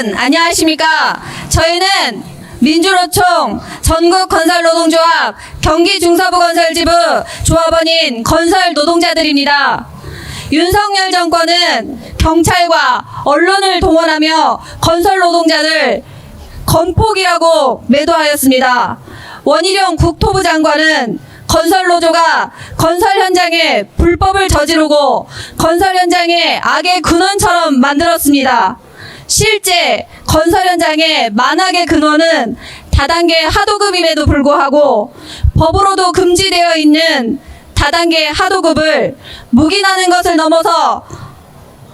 여러분 안녕하십니까? 저희는 민주노총 전국건설노동조합 경기중서부건설지부 조합원인 건설노동자들입니다. 윤석열 정권은 경찰과 언론을 동원하며 건설노동자들 건폭이라고 매도하였습니다. 원희룡 국토부 장관은 건설노조가 건설 현장에 불법을 저지르고 건설 현장에 악의 근원처럼 만들었습니다. 실제 건설 현장의 만악의 근원은 다단계 하도급임에도 불구하고 법으로도 금지되어 있는 다단계 하도급을 묵인하는 것을 넘어서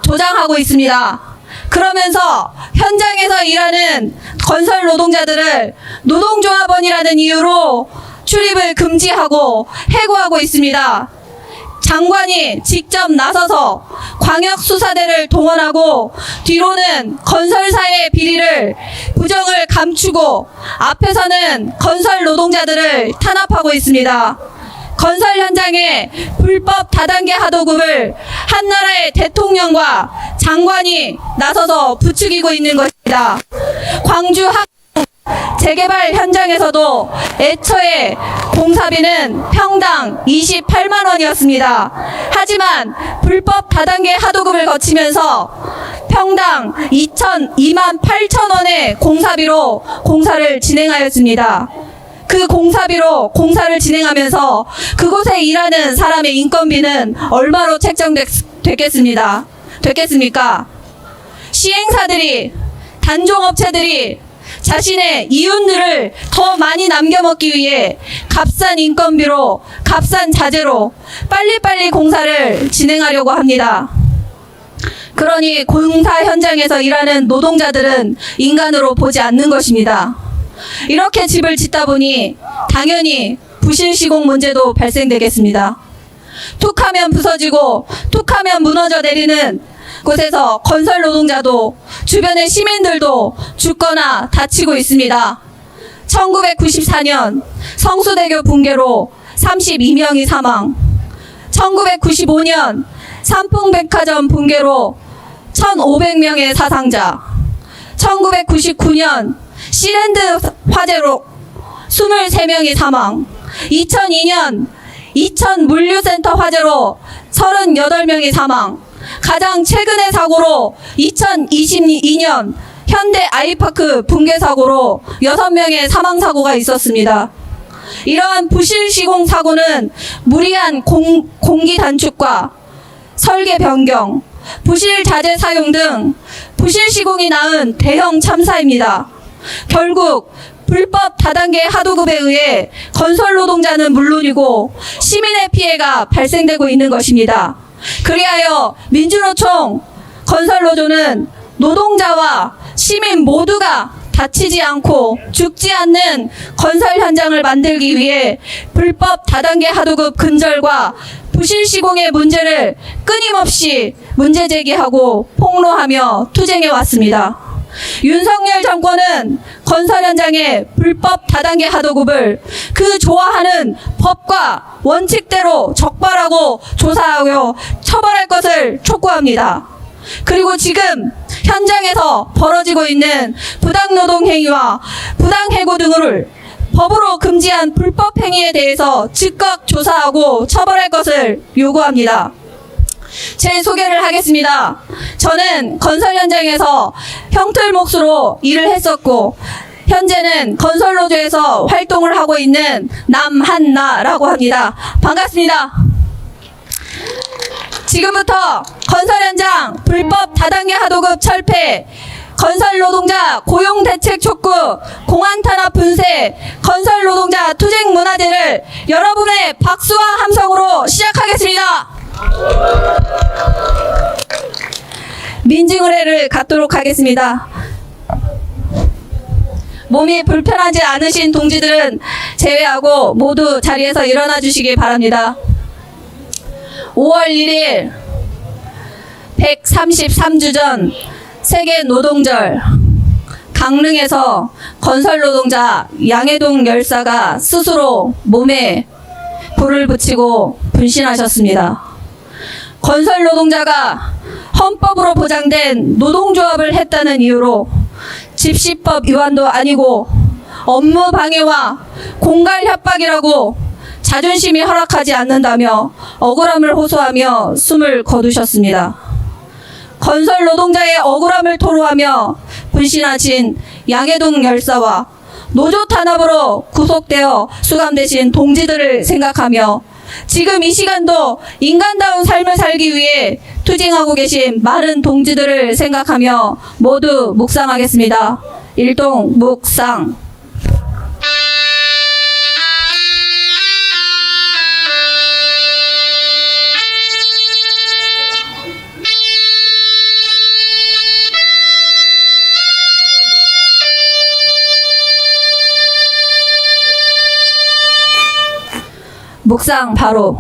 조장하고 있습니다. 그러면서 현장에서 일하는 건설 노동자들을 노동조합원이라는 이유로 출입을 금지하고 해고하고 있습니다. 장관이 직접 나서서 광역수사대를 동원하고 뒤로는 건설사의 비리를 부정을 감추고 앞에서는 건설 노동자들을 탄압하고 있습니다. 건설 현장에 불법 다단계 하도급을 한나라의 대통령과 장관이 나서서 부추기고 있는 것입니다. 광주 재개발 현장에서도 애초에 공사비는 평당 28만 원이었습니다. 하지만 불법 다단계 하도급을 거치면서 평당 2만 8천 원의 공사비로 공사를 진행하였습니다. 그 공사비로 공사를 진행하면서 그곳에 일하는 사람의 인건비는 얼마로 책정됐겠습니까? 시행사들이, 단종업체들이 자신의 이윤들을 더 많이 남겨먹기 위해 값싼 인건비로, 값싼 자재로 빨리빨리 공사를 진행하려고 합니다. 그러니 공사 현장에서 일하는 노동자들은 인간으로 보지 않는 것입니다. 이렇게 집을 짓다 보니 당연히 부실 시공 문제도 발생되겠습니다. 툭하면 부서지고 툭하면 무너져 내리는 곳에서 건설 노동자도 주변의 시민들도 죽거나 다치고 있습니다. 1994년 성수대교 붕괴로 32명이 사망, 1995년 삼풍백화점 붕괴로 1,500명의 사상자, 1999년 시랜드 화재로 23명이 사망, 2002년 이천 물류센터 화재로 38명이 사망, 가장 최근의 사고로 2022년 현대 아이파크 붕괴 사고로 6명의 사망사고가 있었습니다. 이러한 부실 시공 사고는 무리한 공기 단축과 설계 변경, 부실 자재 사용 등 부실 시공이 낳은 대형 참사입니다. 결국 불법 다단계 하도급에 의해 건설 노동자는 물론이고 시민의 피해가 발생되고 있는 것입니다. 그리하여 민주노총 건설노조는 노동자와 시민 모두가 다치지 않고 죽지 않는 건설 현장을 만들기 위해 불법 다단계 하도급 근절과 부실 시공의 문제를 끊임없이 문제 제기하고 폭로하며 투쟁해 왔습니다. 윤석열 정권은 건설 현장의 불법 다단계 하도급을 그 좋아하는 법과 원칙대로 적발하고 조사하고 처벌할 것을 촉구합니다. 그리고 지금 현장에서 벌어지고 있는 부당노동 행위와 부당해고 등을 법으로 금지한 불법 행위에 대해서 즉각 조사하고 처벌할 것을 요구합니다. 제 소개를 하겠습니다. 저는 건설 현장에서 형틀 몫으로 일을 했었고 현재는 건설노조에서 활동을 하고 있는 남한나라고 합니다. 반갑습니다. 지금부터 건설 현장 불법 다단계 하도급 철폐, 건설 노동자 고용 대책 촉구, 공안 탄압 분쇄, 건설 노동자 투쟁 문화제를 여러분의 박수와 함성으로 시작하겠습니다. 민증의례를 갖도록 하겠습니다. 몸이 불편하지 않으신 동지들은 제외하고 모두 자리에서 일어나 주시기 바랍니다. 5월 1일 133주 전 세계 노동절, 강릉에서 건설 노동자 양해동 열사가 스스로 몸에 불을 붙이고 분신하셨습니다. 건설 노동자가 헌법으로 보장된 노동조합을 했다는 이유로 집시법 위반도 아니고 업무 방해와 공갈 협박이라고 자존심이 허락하지 않는다며 억울함을 호소하며 숨을 거두셨습니다. 건설 노동자의 억울함을 토로하며 분신하신 양해동 열사와 노조 탄압으로 구속되어 수감되신 동지들을 생각하며 지금 이 시간도 인간다운 삶을 살기 위해 투쟁하고 계신 많은 동지들을 생각하며 모두 묵상하겠습니다. 일동 묵상. 묵상 바로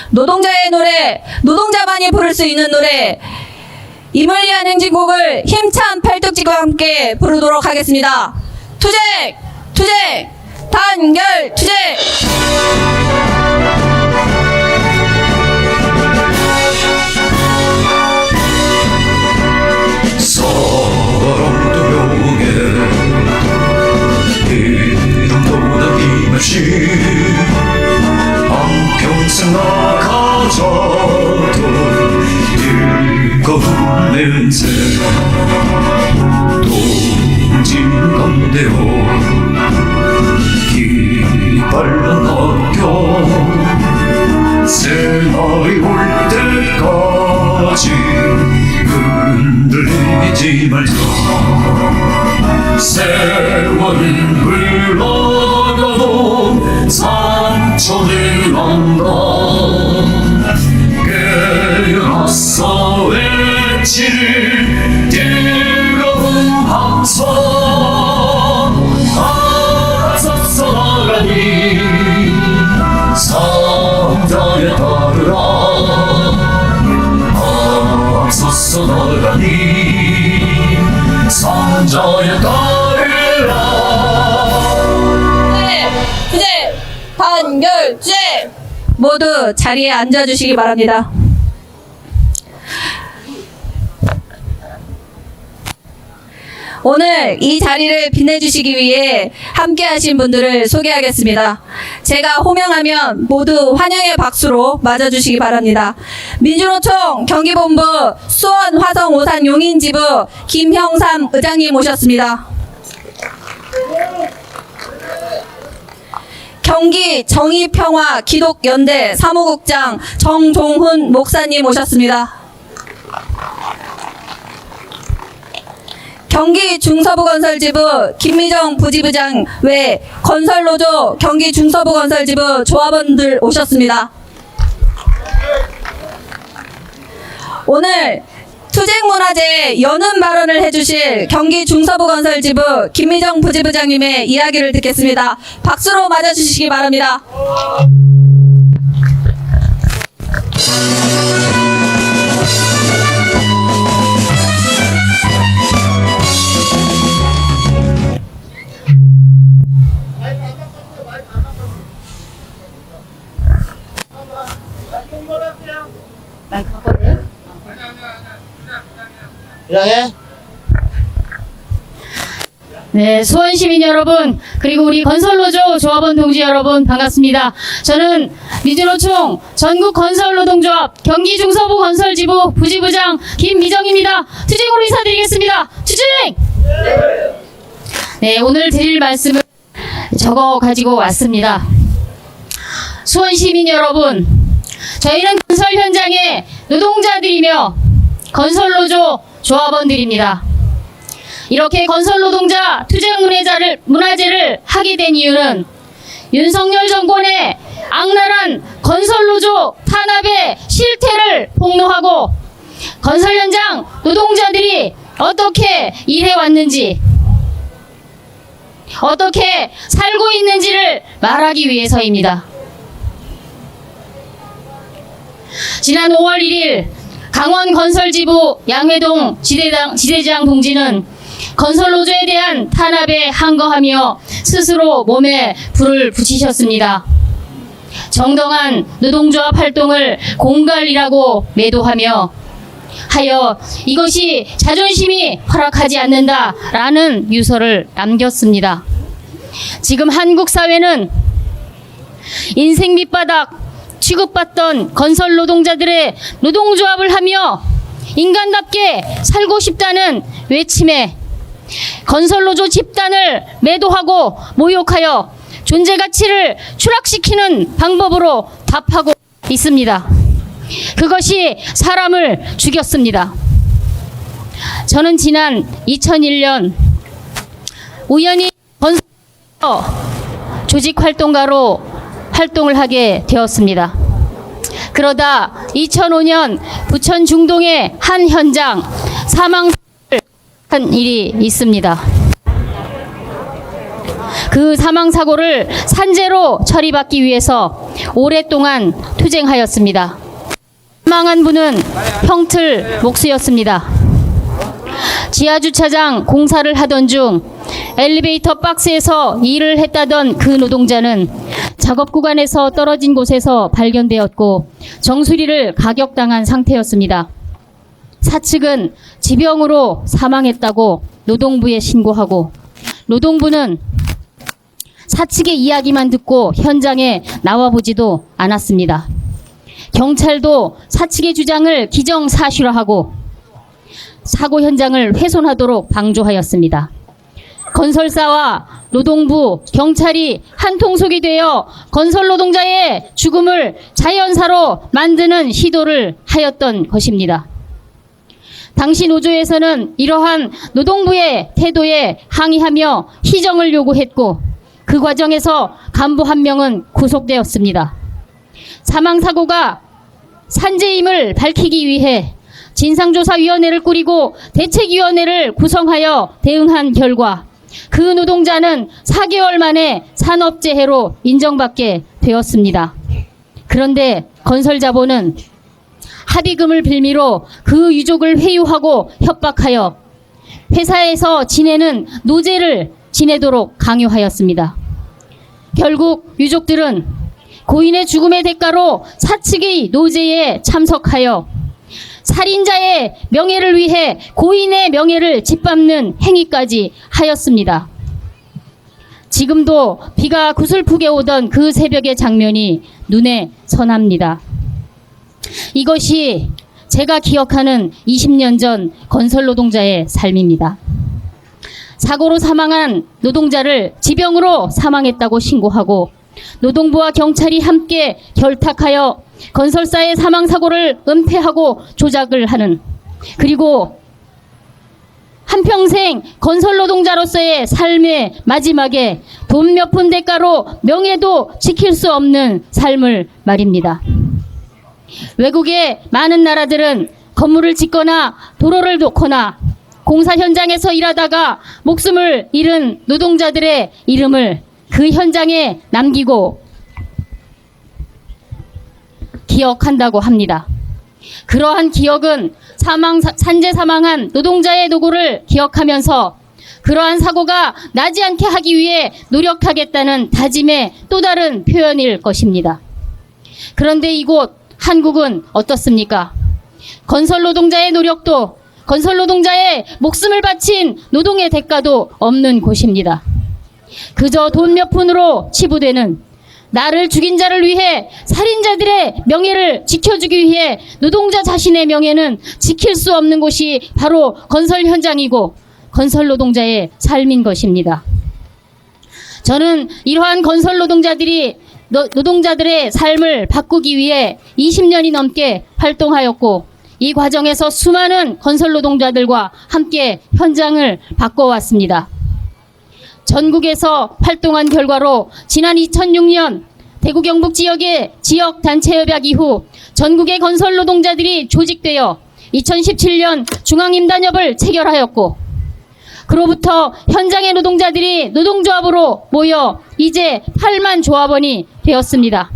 노동자의 노래, 노동자만이 부를 수 있는 노래 임을 위한 행진곡을 힘찬 팔뚝질과 함께 부르도록 하겠습니다. 투쟁! 투쟁! 단결 투쟁! 사랑도 명예 이름보다 힘없이 한평생 나가자던 일거운 냄새 동진 감대로 기빨라 낙겨 새날이 올 때까지 흔들리지 말자 세월은 흘러가도 상처는 안가 깨어났어 외칠 뜨거운 함성 알아서서 나가니 상자에 따르라 앞서서 나가니 상자에 따르라 투쟁! 단결 투쟁! 모두 자리에 앉아주시기 바랍니다. 오늘 이 자리를 빛내주시기 위해 함께하신 분들을 소개하겠습니다. 제가 호명하면 모두 환영의 박수로 맞아주시기 바랍니다. 민주노총 경기본부 수원 화성 오산 용인지부 김형삼 의장님 오셨습니다. 경기 정의평화 기독연대 사무국장 정종훈 목사님 오셨습니다. 경기 중서부건설지부 김미정 부지부장 외 건설노조 경기 중서부건설지부 조합원들 오셨습니다. 오늘 투쟁문화제 연은 발언을 해주실 경기 중서부건설지부 김미정 부지부장님의 이야기를 듣겠습니다. 박수로 맞아주시기 바랍니다. 네, 수원 시민 여러분, 그리고 우리 건설노조 조합원 동지 여러분 반갑습니다. 저는 민주노총 전국건설노동조합 경기중서부 건설지부 부지부장 김미정입니다. 투쟁으로 인사드리겠습니다. 투쟁! 네, 오늘 드릴 말씀을 적어 가지고 왔습니다. 수원 시민 여러분, 저희는 건설 현장의 노동자들이며 건설노조 조합원들입니다. 이렇게 건설노동자 투쟁문화제를 하게 된 이유는 윤석열 정권의 악랄한 건설노조 탄압의 실태를 폭로하고 건설 현장 노동자들이 어떻게 일해왔는지, 어떻게 살고 있는지를 말하기 위해서입니다. 지난 5월 1일 강원건설지부 양회동 지대장 동지는 건설노조에 대한 탄압에 항거하며 스스로 몸에 불을 붙이셨습니다. 정당한 노동조합 활동을 공갈이라고 매도하며 하여 이것이 자존심이 허락하지 않는다라는 유서를 남겼습니다. 지금 한국 사회는 인생 밑바닥 취급받던 건설 노동자들의 노동조합을 하며 인간답게 살고 싶다는 외침에 건설노조 집단을 매도하고 모욕하여 존재 가치를 추락시키는 방법으로 답하고 있습니다. 그것이 사람을 죽였습니다. 저는 지난 2001년 우연히 건설노조 조직 활동가로 활동을 하게 되었습니다. 그러다 2005년 부천 중동의 한 현장 사망을 한 일이 있습니다. 그 사망사고를 산재로 처리받기 위해서 오랫동안 투쟁하였습니다. 사망한 분은 평틀 목수였습니다. 지하주차장 공사를 하던 중 엘리베이터 박스에서 일을 했다던 그 노동자는 작업 구간에서 떨어진 곳에서 발견되었고 정수리를 가격당한 상태였습니다. 사측은 지병으로 사망했다고 노동부에 신고하고 노동부는 사측의 이야기만 듣고 현장에 나와보지도 않았습니다. 경찰도 사측의 주장을 기정사실화하고 사고 현장을 훼손하도록 방조하였습니다. 건설사와 노동부, 경찰이 한 통속이 되어 건설 노동자의 죽음을 자연사로 만드는 시도를 하였던 것입니다. 당시 노조에서는 이러한 노동부의 태도에 항의하며 희정을 요구했고 그 과정에서 간부 한 명은 구속되었습니다. 사망사고가 산재임을 밝히기 위해 진상조사위원회를 꾸리고 대책위원회를 구성하여 대응한 결과 그 노동자는 4개월 만에 산업재해로 인정받게 되었습니다. 그런데 건설자본은 합의금을 빌미로 그 유족을 회유하고 협박하여 회사에서 지내는 노제를 지내도록 강요하였습니다. 결국 유족들은 고인의 죽음의 대가로 사측의 노제에 참석하여 살인자의 명예를 위해 고인의 명예를 짓밟는 행위까지 하였습니다. 지금도 비가 구슬프게 오던 그 새벽의 장면이 눈에 선합니다. 이것이 제가 기억하는 20년 전 건설 노동자의 삶입니다. 사고로 사망한 노동자를 지병으로 사망했다고 신고하고 노동부와 경찰이 함께 결탁하여 건설사의 사망사고를 은폐하고 조작을 하는, 그리고 한평생 건설 노동자로서의 삶의 마지막에 돈 몇 푼 대가로 명예도 지킬 수 없는 삶을 말입니다. 외국의 많은 나라들은 건물을 짓거나 도로를 놓거나 공사 현장에서 일하다가 목숨을 잃은 노동자들의 이름을 그 현장에 남기고 기억한다고 합니다. 그러한 기억은 산재 사망한 노동자의 노고를 기억하면서 그러한 사고가 나지 않게 하기 위해 노력하겠다는 다짐의 또 다른 표현일 것입니다. 그런데 이곳 한국은 어떻습니까? 건설 노동자의 노력도, 건설 노동자의 목숨을 바친 노동의 대가도 없는 곳입니다. 그저 돈 몇 푼으로 치부되는, 나를 죽인 자를 위해 살인자들의 명예를 지켜주기 위해 노동자 자신의 명예는 지킬 수 없는 곳이 바로 건설 현장이고 건설 노동자의 삶인 것입니다. 저는 이러한 건설 노동자들의 삶을 바꾸기 위해 20년이 넘게 활동하였고 이 과정에서 수많은 건설 노동자들과 함께 현장을 바꿔왔습니다. 전국에서 활동한 결과로 지난 2006년 대구 경북 지역의 지역 단체 협약 이후 전국의 건설 노동자들이 조직되어 2017년 중앙임단협을 체결하였고 그로부터 현장의 노동자들이 노동조합으로 모여 이제 8만 조합원이 되었습니다.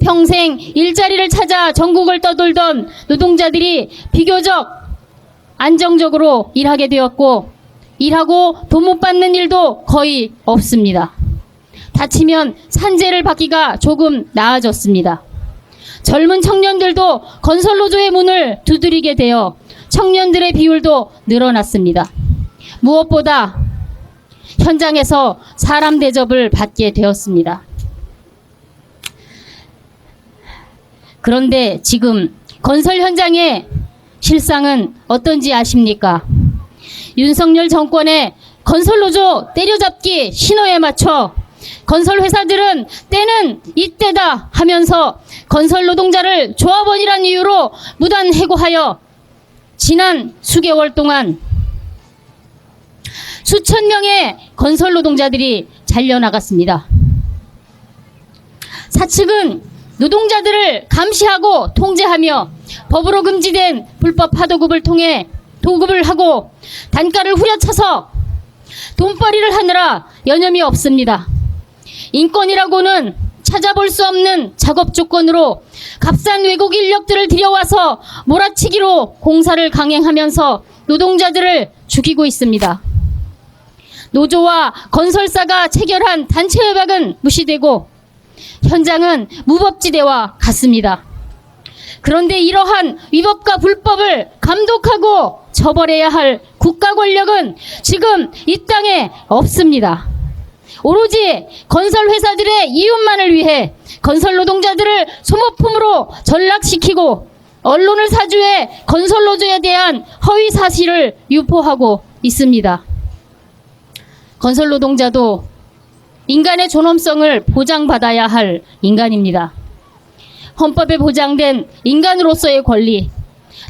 평생 일자리를 찾아 전국을 떠돌던 노동자들이 비교적 안정적으로 일하게 되었고 일하고 돈 못 받는 일도 거의 없습니다. 다치면 산재를 받기가 조금 나아졌습니다. 젊은 청년들도 건설노조의 문을 두드리게 되어 청년들의 비율도 늘어났습니다. 무엇보다 현장에서 사람 대접을 받게 되었습니다. 그런데 지금 건설 현장의 실상은 어떤지 아십니까? 윤석열 정권의 건설노조 때려잡기 신호에 맞춰 건설회사들은 때는 이때다 하면서 건설노동자를 조합원이란 이유로 무단 해고하여 지난 수개월 동안 수천 명의 건설노동자들이 잘려나갔습니다. 사측은 노동자들을 감시하고 통제하며 법으로 금지된 불법 하도급을 통해 도급을 하고 단가를 후려쳐서 돈벌이를 하느라 여념이 없습니다. 인권이라고는 찾아볼 수 없는 작업 조건으로 값싼 외국 인력들을 들여와서 몰아치기로 공사를 강행하면서 노동자들을 죽이고 있습니다. 노조와 건설사가 체결한 단체 협약은 무시되고 현장은 무법지대와 같습니다. 그런데 이러한 위법과 불법을 감독하고 처벌해야 할 국가 권력은 지금 이 땅에 없습니다. 오로지 건설회사들의 이윤만을 위해 건설노동자들을 소모품으로 전락시키고 언론을 사주해 건설노조에 대한 허위 사실을 유포하고 있습니다. 건설노동자도 인간의 존엄성을 보장받아야 할 인간입니다. 헌법에 보장된 인간으로서의 권리,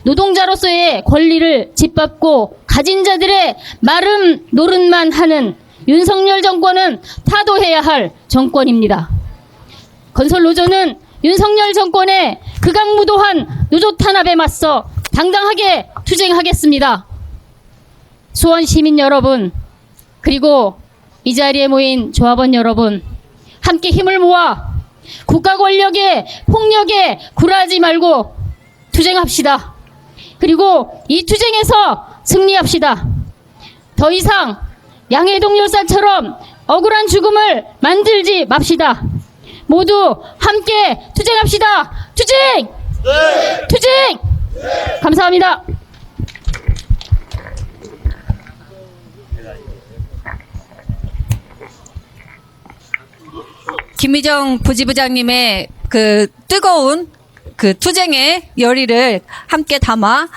노동자로서의 권리를 짓밟고 가진 자들의 마름 노릇만 하는 윤석열 정권은 타도해야 할 정권입니다. 건설노조는 윤석열 정권의 극악무도한 노조 탄압에 맞서 당당하게 투쟁하겠습니다. 수원 시민 여러분, 그리고 이 자리에 모인 조합원 여러분, 함께 힘을 모아 국가 권력의 폭력에 굴하지 말고 투쟁합시다. 그리고 이 투쟁에서 승리합시다. 더 이상 양해동 열사처럼 억울한 죽음을 만들지 맙시다. 모두 함께 투쟁합시다. 투쟁! 네! 투쟁! 네! 감사합니다. 김미정 부지부장님의 그 뜨거운 그 투쟁의 열의를 함께 담아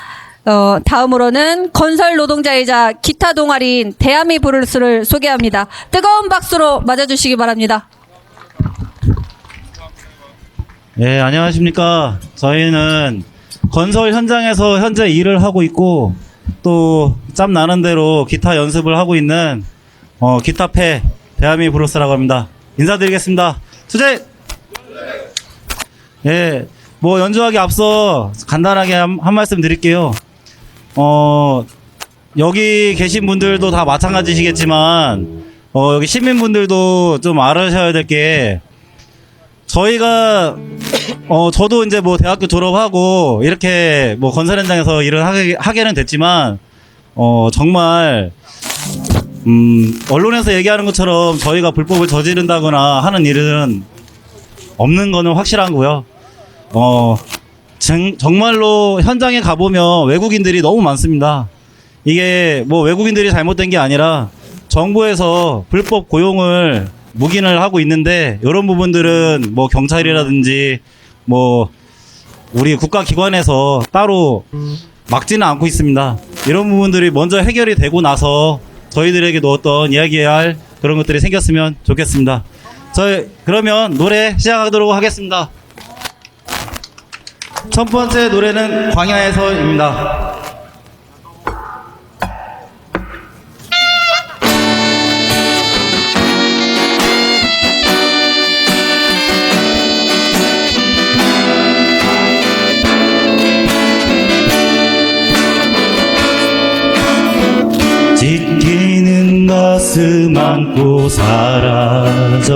다음으로는 건설 노동자이자 기타 동아리인 대한미 브루스를 소개합니다. 뜨거운 박수로 맞아주시기 바랍니다. 네, 안녕하십니까. 저희는 건설 현장에서 현재 일을 하고 있고 또 짬 나는 대로 기타 연습을 하고 있는 기타패 대한미 브루스라고 합니다. 인사드리겠습니다. 투쟁! 예, 뭐 연주하기 앞서 간단하게 한 말씀 드릴게요. 여기 계신 분들도 다 마찬가지시겠지만 여기 시민분들도 좀 알아셔야 될 게, 저희가 저도 이제 뭐 대학교 졸업하고 이렇게 뭐 건설 현장에서 일을 하게는 됐지만 정말 언론에서 얘기하는 것처럼 저희가 불법을 저지른다거나 하는 일은 없는 거는 확실하고요. 정말로 현장에 가보면 외국인들이 너무 많습니다. 이게 뭐 외국인들이 잘못된 게 아니라 정부에서 불법 고용을 묵인을 하고 있는데, 이런 부분들은 뭐 경찰이라든지 뭐 우리 국가기관에서 따로 막지는 않고 있습니다. 이런 부분들이 먼저 해결이 되고 나서 저희들에게도 어떤 이야기해야 할 그런 것들이 생겼으면 좋겠습니다. 저희 그러면 노래 시작하도록 하겠습니다. 첫 번째 노래는 광야에서입니다. 지키는 가슴 안고 사라졌던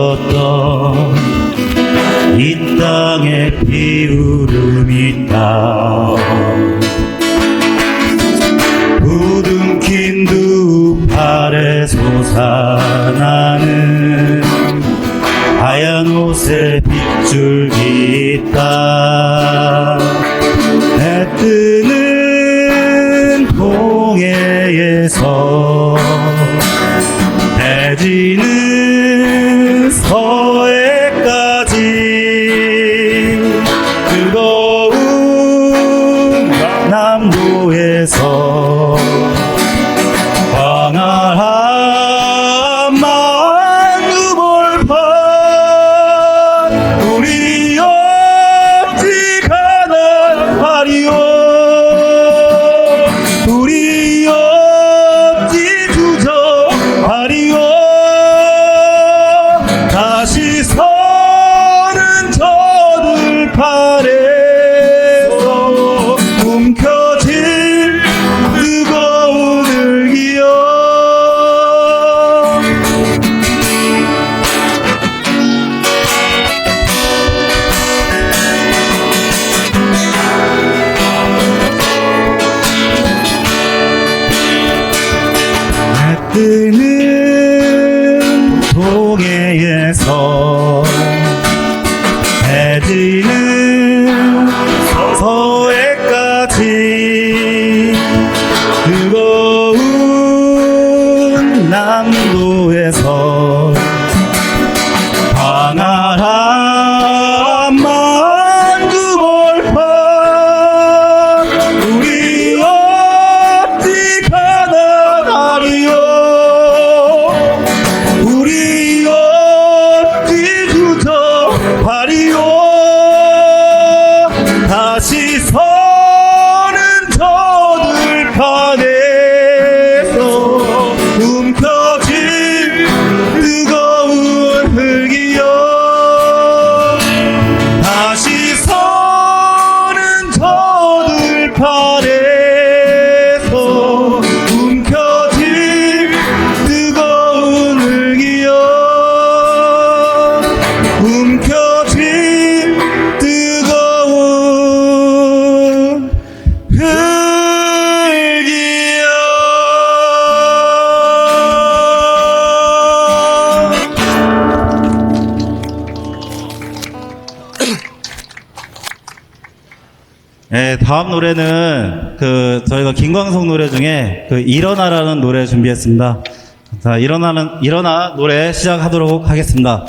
이 땅에 피우름 있다. 부둥킨 두 팔에 솟아나는 하얀 옷에 빗줄기 있다. 해 뜨는 동해에서 해 지는 서해까지 뜨거운 남도에서 광활한 만두벌판 우리 어찌 가난하리요 우리 어찌 주저하리요 다시 서는 저들판에서 움켜질 뜨거운 을기요 해 뜨는 동해에서 해 지는 서해까지 뜨거운 남도에서 광활한 만두벌판 우리 어찌 가난하리요 우리 어찌 주저하리요 다시 서는 저들판에서 움켜질 뜨거운 흙이여 다시 서는 저들판에서 움켜질 뜨거운 흙이여 움켜질 뜨거운 네, 다음 노래는 저희가 김광석 노래 중에 일어나라는 노래 준비했습니다. 자, 일어나 노래 시작하도록 하겠습니다.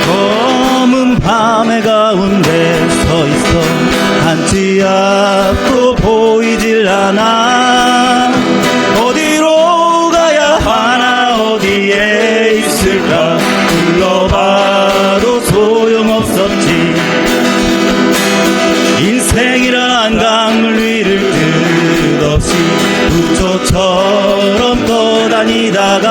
검은 밤의 가운데 서 있어 한치 앞도 보이질 않아 어디로 가야 하나 어디에 있을까 불러봐도 소용없었지 인생이란 강물 위를 끝없이 부초처럼 떠다니다가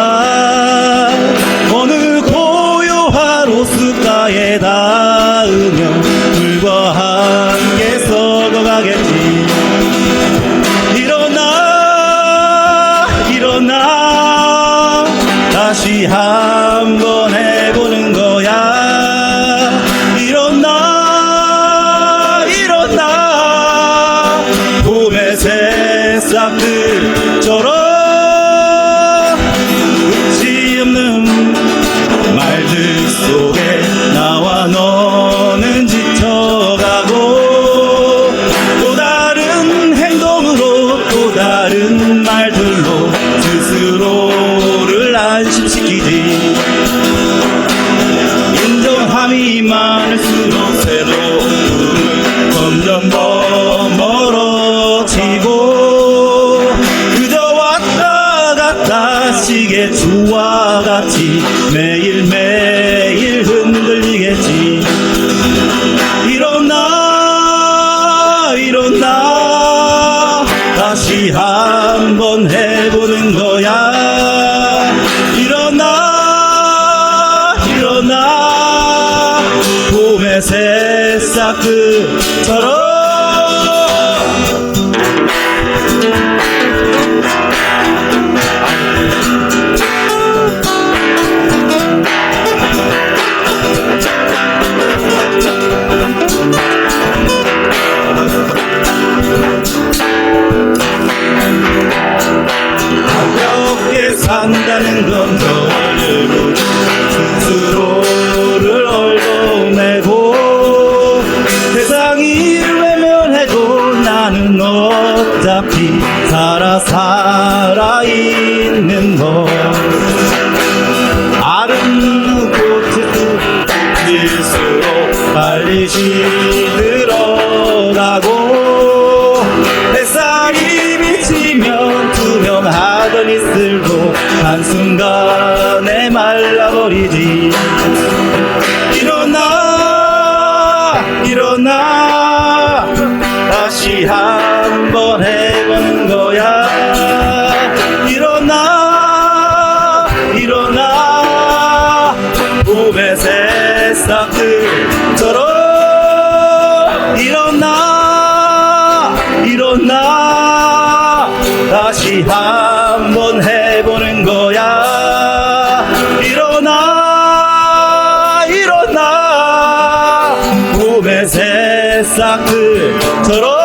어느 고요한 호숫가에 닿으며 불과 함께 썩어가겠지 일어나 일어나 다시 한번 해보는 거야 일어나 일어나 봄의 새싹들처럼 끝이 없는 말들 속에 나와 너는 지쳐가고 또 다른 행동으로 또 다른 말들로 스스로를 안심시키지 인정함이 많을수록 새로움은 점점 더 멀어지고 그저 왔다 갔다 시계추와 같이 매일매일 흔들리겠지 일어나 일어나 다시 한번 해보는 거야 일어나 일어나 봄의 새싹들처럼 빨리 시들어가고 햇살이 비치면 투명하던 이슬도 한순간에 말라버리지. 일어나 다시 한번 해보는 거야. 일어나 봄의 새싹들처럼 일어나 다시 한번 해보는 거야. 일어나 봄의 새싹들처럼.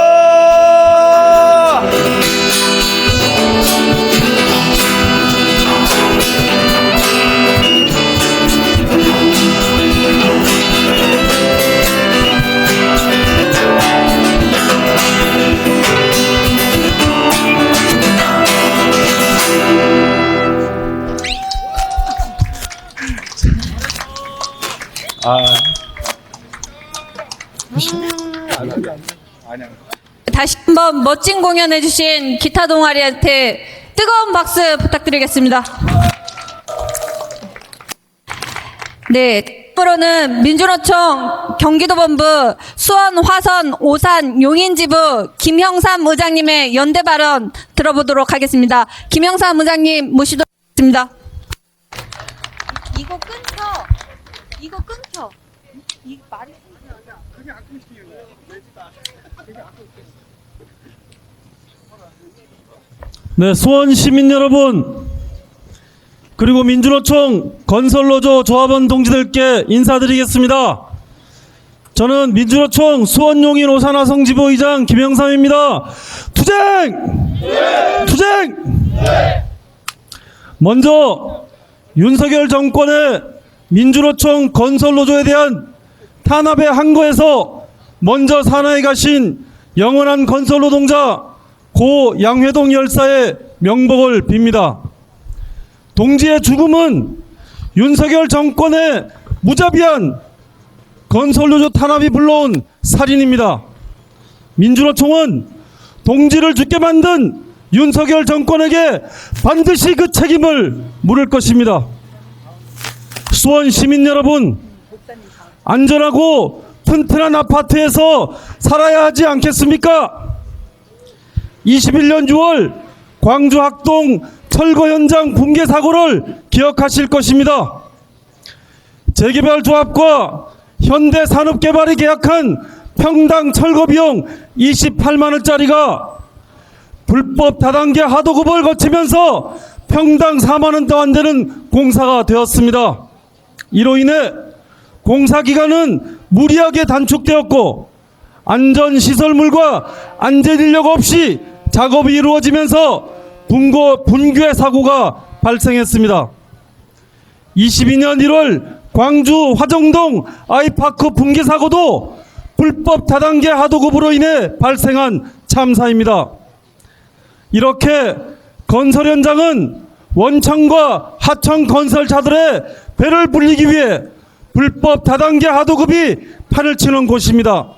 다시 한번 멋진 공연해주신 기타 동아리한테 뜨거운 박수 부탁드리겠습니다. 네, 앞으로는 민주노총 경기도본부 수원, 화선, 오산, 용인지부 김형삼 의장님의 연대 발언 들어보도록 하겠습니다. 김형삼 의장님 모시도록 하겠습니다. 이거 끊겨. 이 말이 네, 수원 시민 여러분, 그리고 민주노총 건설노조 조합원 동지들께 인사드리겠습니다. 저는 민주노총 수원용인 오산화성 지부 의장 김영삼입니다. 투쟁! 투쟁! 먼저 윤석열 정권의 민주노총 건설노조에 대한 탄압의 항거에서 먼저 산하에 가신 영원한 건설노동자 고 양회동 열사의 명복을 빕니다. 동지의 죽음은 윤석열 정권의 무자비한 건설노조 탄압이 불러온 살인입니다. 민주노총은 동지를 죽게 만든 윤석열 정권에게 반드시 그 책임을 물을 것입니다. 수원 시민 여러분, 안전하고 튼튼한 아파트에서 살아야 하지 않겠습니까? 21년 6월 광주 학동 철거 현장 붕괴 사고를 기억하실 것입니다. 재개발조합과 현대산업개발이 계약한 평당 철거 비용 28만 원짜리가 불법 다단계 하도급을 거치면서 평당 4만 원도 안 되는 공사가 되었습니다. 이로 인해 공사 기간은 무리하게 단축되었고 안전시설물과 안전인력 없이 작업이 이루어지면서 붕괴 사고가 발생했습니다. 22년 1월 광주 화정동 아이파크 붕괴 사고도 불법 다단계 하도급으로 인해 발생한 참사입니다. 이렇게 건설 현장은 원청과 하청 건설자들의 배를 불리기 위해 불법 다단계 하도급이 판을 치는 곳입니다.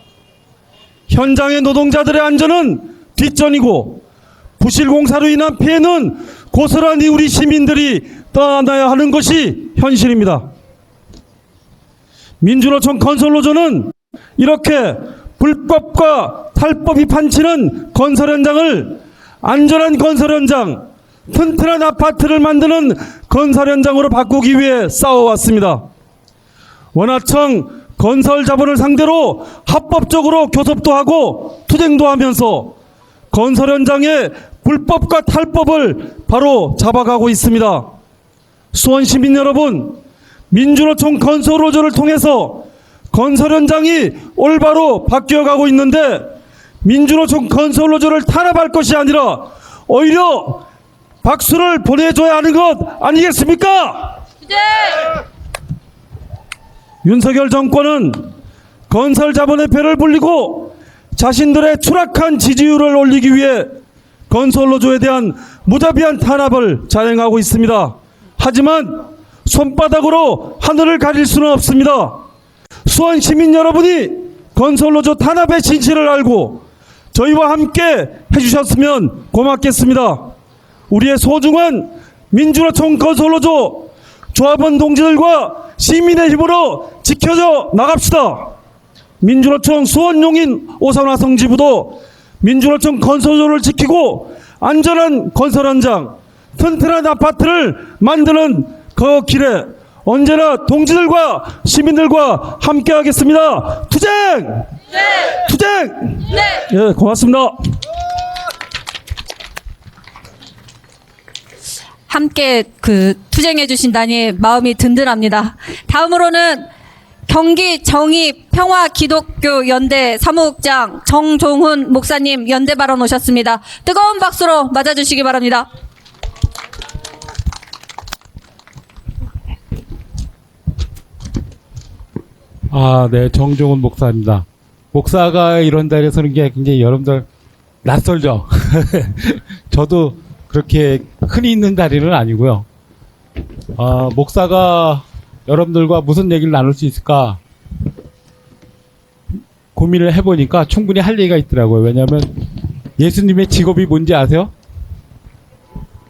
현장의 노동자들의 안전은 뒷전이고 부실공사로 인한 피해는 고스란히 우리 시민들이 떠안아야 하는 것이 현실입니다. 민주노총 건설노조는 이렇게 불법과 탈법이 판치는 건설 현장을 안전한 건설 현장, 튼튼한 아파트를 만드는 건설 현장으로 바꾸기 위해 싸워왔습니다. 원하청 건설 자본을 상대로 합법적으로 교섭도 하고 투쟁도 하면서 건설 현장의 불법과 탈법을 바로 잡아가고 있습니다. 수원 시민 여러분, 민주노총 건설노조를 통해서 건설 현장이 올바로 바뀌어가고 있는데 민주노총 건설노조를 탄압할 것이 아니라 오히려 박수를 보내줘야 하는 것 아니겠습니까? 네. 윤석열 정권은 건설 자본의 배를 불리고 자신들의 추락한 지지율을 올리기 위해 건설노조에 대한 무자비한 탄압을 자행하고 있습니다. 하지만 손바닥으로 하늘을 가릴 수는 없습니다. 수원 시민 여러분이 건설노조 탄압의 진실을 알고 저희와 함께 해주셨으면 고맙겠습니다. 우리의 소중한 민주노총 건설노조 조합원 동지들과 시민의 힘으로 지켜져 나갑시다. 민주노총 수원용인 오산화 성지부도 민주노총 건설노조를 지키고 안전한 건설 현장, 튼튼한 아파트를 만드는 그 길에 언제나 동지들과 시민들과 함께 하겠습니다. 투쟁! 네! 투쟁! 네! 예, 고맙습니다. 함께 투쟁해 주신다니 마음이 든든합니다. 다음으로는 경기 정의 평화 기독교 연대 사무국장 정종훈 목사님 연대 발언 오셨습니다. 뜨거운 박수로 맞아주시기 바랍니다. 네, 정종훈 목사입니다. 목사가 이런 자리에 서는 게 굉장히 여러분들 낯설죠? 저도 그렇게 흔히 있는 자리는 아니고요. 목사가 여러분들과 무슨 얘기를 나눌 수 있을까 고민을 해보니까 충분히 할 얘기가 있더라고요. 왜냐하면 예수님의 직업이 뭔지 아세요?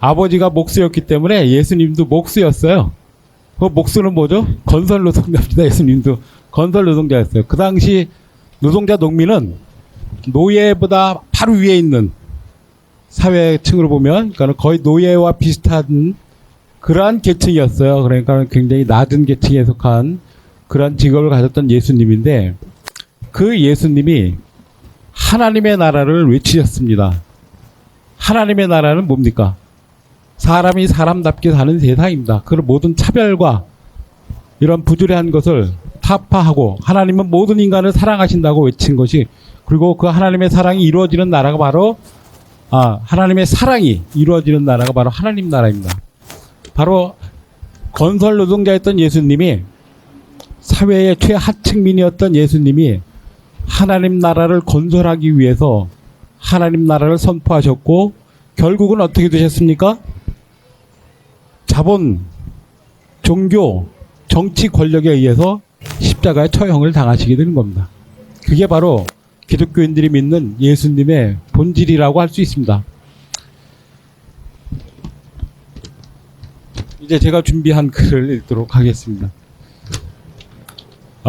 아버지가 목수였기 때문에 예수님도 목수였어요. 그 목수는 뭐죠? 건설 노동자입니다. 예수님도 건설 노동자였어요. 그 당시 노동자 농민은 노예보다 바로 위에 있는 사회층으로 보면 그러니까 거의 노예와 비슷한 그러한 계층이었어요. 그러니까 굉장히 낮은 계층에 속한 그러한 직업을 가졌던 예수님인데 그 예수님이 하나님의 나라를 외치셨습니다. 하나님의 나라는 뭡니까? 사람이 사람답게 사는 세상입니다. 그 모든 차별과 이런 부조리한 것을 타파하고 하나님은 모든 인간을 사랑하신다고 외친 것이 그리고 그 하나님의 사랑이 이루어지는 나라가 바로 하나님의 사랑이 이루어지는 나라가 바로 하나님 나라입니다. 바로 건설 노동자였던 예수님이 사회의 최하층민이었던 예수님이 하나님 나라를 건설하기 위해서 하나님 나라를 선포하셨고 결국은 어떻게 되셨습니까? 자본, 종교, 정치 권력에 의해서 십자가의 처형을 당하시게 되는 겁니다. 그게 바로 기독교인들이 믿는 예수님의 본질이라고 할 수 있습니다. 이제 제가 준비한 글을 읽도록 하겠습니다.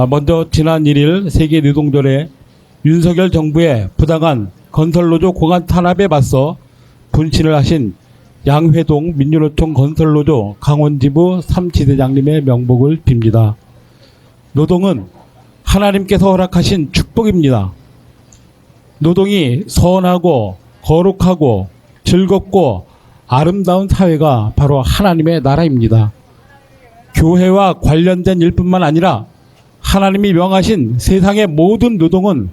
먼저 지난 1일 세계 노동절에 윤석열 정부의 부당한 건설노조 공안 탄압에 맞서 분신을 하신 양회동 민주노총 건설노조 강원지부 3지대장님의 명복을 빕니다. 노동은 하나님께서 허락하신 축복입니다. 노동이 선하고 거룩하고 즐겁고 아름다운 사회가 바로 하나님의 나라입니다. 교회와 관련된 일뿐만 아니라 하나님이 명하신 세상의 모든 노동은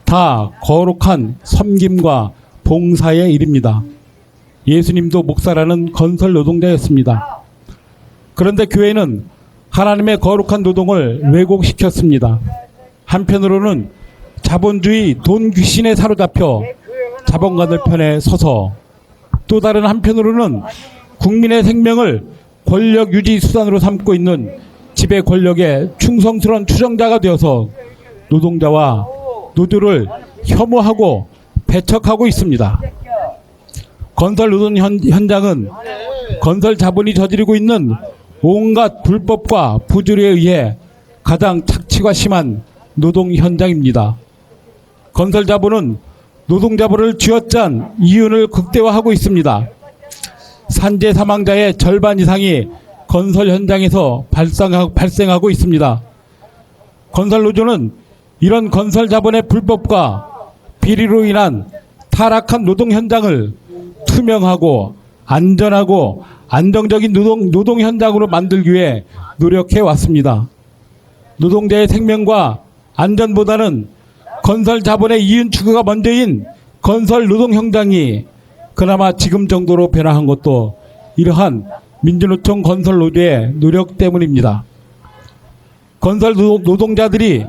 다 거룩한 섬김과 봉사의 일입니다. 예수님도 목사라는 건설 노동자였습니다. 그런데 교회는 하나님의 거룩한 노동을 왜곡시켰습니다. 한편으로는 자본주의 돈 귀신에 사로잡혀 자본가들 편에 서서 또 다른 한편으로는 국민의 생명을 권력 유지 수단으로 삼고 있는 지배 권력의 충성스러운 추종자가 되어서 노동자와 노조를 혐오하고 배척하고 있습니다. 건설 노동 현장은 건설 자본이 저지르고 있는 온갖 불법과 부조리에 의해 가장 착취가 심한 노동 현장입니다. 건설 자본은 노동 자본을 쥐어짠 이윤을 극대화하고 있습니다. 산재 사망자의 절반 이상이 건설 현장에서 발생하고 있습니다. 건설 노조는 이런 건설 자본의 불법과 비리로 인한 타락한 노동 현장을 투명하고 안전하고 안정적인 노동 현장으로 만들기 위해 노력해 왔습니다. 노동자의 생명과 안전보다는 건설 자본의 이윤 추구가 먼저인 건설 노동 현장이 그나마 지금 정도로 변화한 것도 이러한 민주노총 건설 노조의 노력 때문입니다. 건설 노동자들이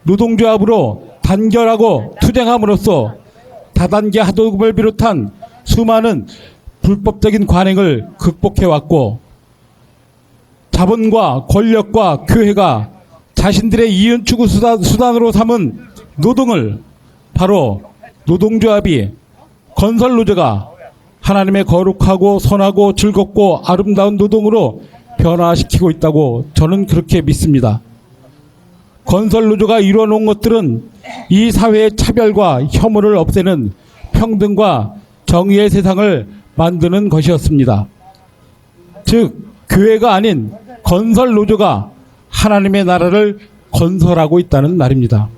노동조합으로 단결하고 투쟁함으로써 다단계 하도급을 비롯한 수많은 불법적인 관행을 극복해왔고 자본과 권력과 교회가 자신들의 이윤 추구 수단으로 삼은 노동을 바로 노동조합이 건설노조가 하나님의 거룩하고 선하고 즐겁고 아름다운 노동으로 변화시키고 있다고 저는 그렇게 믿습니다. 건설노조가 이루어놓은 것들은 이 사회의 차별과 혐오를 없애는 평등과 정의의 세상을 만드는 것이었습니다. 즉 교회가 아닌 건설노조가 하나님의 나라를 건설하고 있다는 말입니다.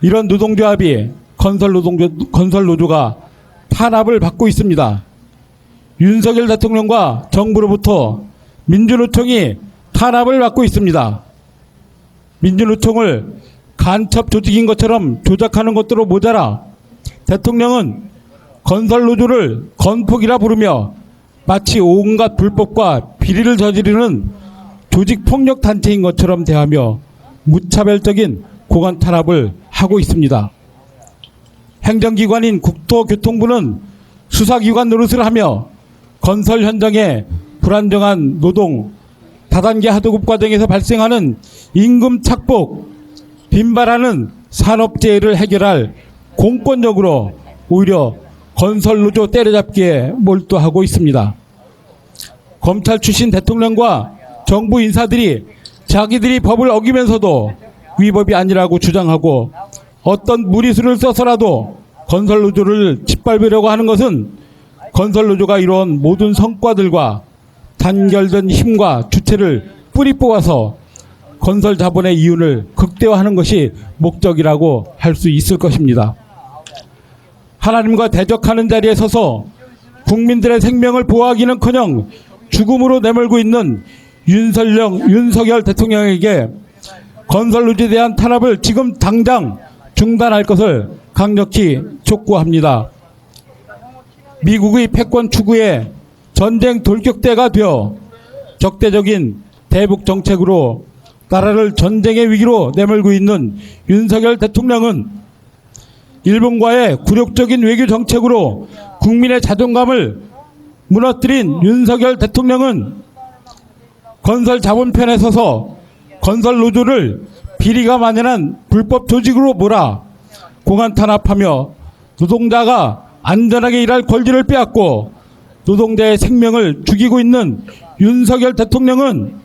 이런 노동조합이 건설노조가 탄압을 받고 있습니다. 윤석열 대통령과 정부로부터 민주노총이 탄압을 받고 있습니다. 민주노총을 간첩 조직인 것처럼 조작하는 것으로 모자라 대통령은 건설노조를 건폭이라 부르며 마치 온갖 불법과 비리를 저지르는 조직폭력 단체인 것처럼 대하며 무차별적인 고관 탄압을 하고 있습니다. 행정기관인 국토교통부는 수사기관 노릇을 하며 건설 현장의 불안정한 노동, 다단계 하도급 과정에서 발생하는 임금 착복, 빈발하는 산업재해를 해결할 공권력으로 오히려 건설노조 때려잡기에 몰두하고 있습니다. 검찰 출신 대통령과 정부 인사들이 자기들이 법을 어기면서도 위법이 아니라고 주장하고 어떤 무리수를 써서라도 건설노조를 짓밟으려고 하는 것은 건설노조가 이루어온 모든 성과들과 단결된 힘과 주체를 뿌리 뽑아서 건설 자본의 이윤을 극대화하는 것이 목적이라고 할 수 있을 것입니다. 하나님과 대적하는 자리에 서서 국민들의 생명을 보호하기는커녕 죽음으로 내몰고 있는 윤석열 대통령에게 건설노조에 대한 탄압을 지금 당장 중단할 것을 강력히 촉구합니다. 미국의 패권 추구에 전쟁 돌격대가 되어 적대적인 대북 정책으로 나라를 전쟁의 위기로 내몰고 있는 윤석열 대통령은 일본과의 굴욕적인 외교 정책으로 국민의 자존감을 무너뜨린 윤석열 대통령은 건설 자본 편에 서서 건설 노조를 비리가 만연한 불법 조직으로 몰아 공안 탄압하며 노동자가 안전하게 일할 권리를 빼앗고 노동자의 생명을 죽이고 있는 윤석열 대통령은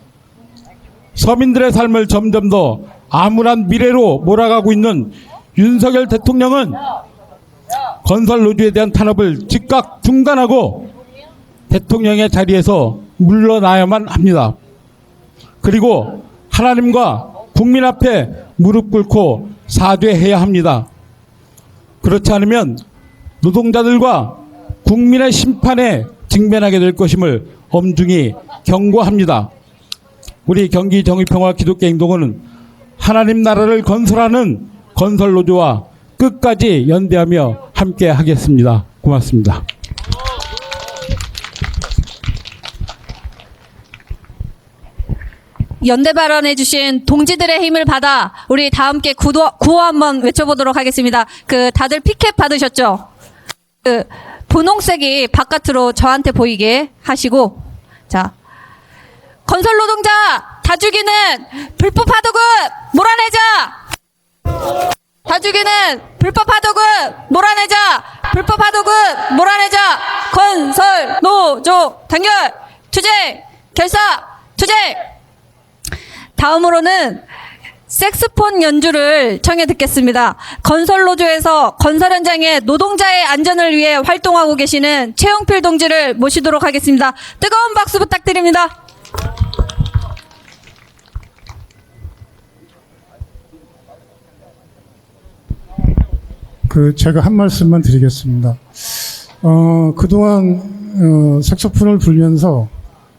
서민들의 삶을 점점 더 암울한 미래로 몰아가고 있는 윤석열 대통령은 건설 노조에 대한 탄압을 즉각 중단하고 대통령의 자리에서 물러나야만 합니다. 그리고 하나님과 국민 앞에 무릎 꿇고 사죄해야 합니다. 그렇지 않으면 노동자들과 국민의 심판에 직면하게 될 것임을 엄중히 경고합니다. 우리 경기정의평화기독교행동은 하나님 나라를 건설하는 건설노조와 끝까지 연대하며 함께 하겠습니다. 고맙습니다. 연대 발언해 주신 동지들의 힘을 받아 우리 다 함께 구호 한번 외쳐보도록 하겠습니다. 다들 피켓 받으셨죠? 분홍색이 바깥으로 저한테 보이게 하시고, 자, 건설 노동자 다 죽이는 불법 하도급 몰아내자. 다 죽이는 불법 하도급 몰아내자. 불법 하도급 몰아내자. 건설 노조 단결 투쟁 결사 투쟁. 다음으로는 색스폰 연주를 청해 듣겠습니다. 건설노조에서 건설 현장의 노동자의 안전을 위해 활동하고 계시는 최영필 동지를 모시도록 하겠습니다. 뜨거운 박수 부탁드립니다. 제가 한 말씀만 드리겠습니다. 그동안 색소폰을 불면서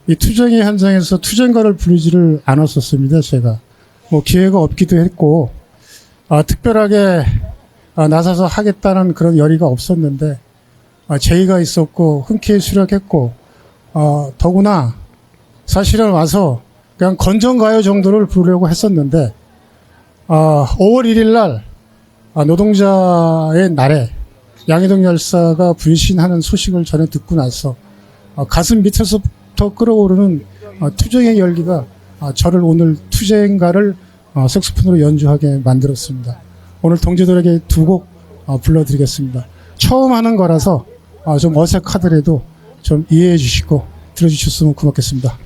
이 투쟁의 현장에서 투쟁가를 부르지를 않았었습니다. 제가 기회가 없기도 했고 특별하게 나서서 하겠다는 그런 열의가 없었는데 제의가 있었고 흔쾌히 수락했고 더구나 사실은 와서 그냥 건전가요 정도를 부르려고 했었는데 5월 1일 날 노동자의 날에 양희동 열사가 분신하는 소식을 전해 듣고 나서 가슴 밑에서부터 끓어오르는 투쟁의 열기가 저를 오늘 투쟁가를 색소폰으로 연주하게 만들었습니다. 오늘 동지들에게 두 곡 불러드리겠습니다. 처음 하는 거라서 좀 어색하더라도 좀 이해해 주시고 들어주셨으면 고맙겠습니다.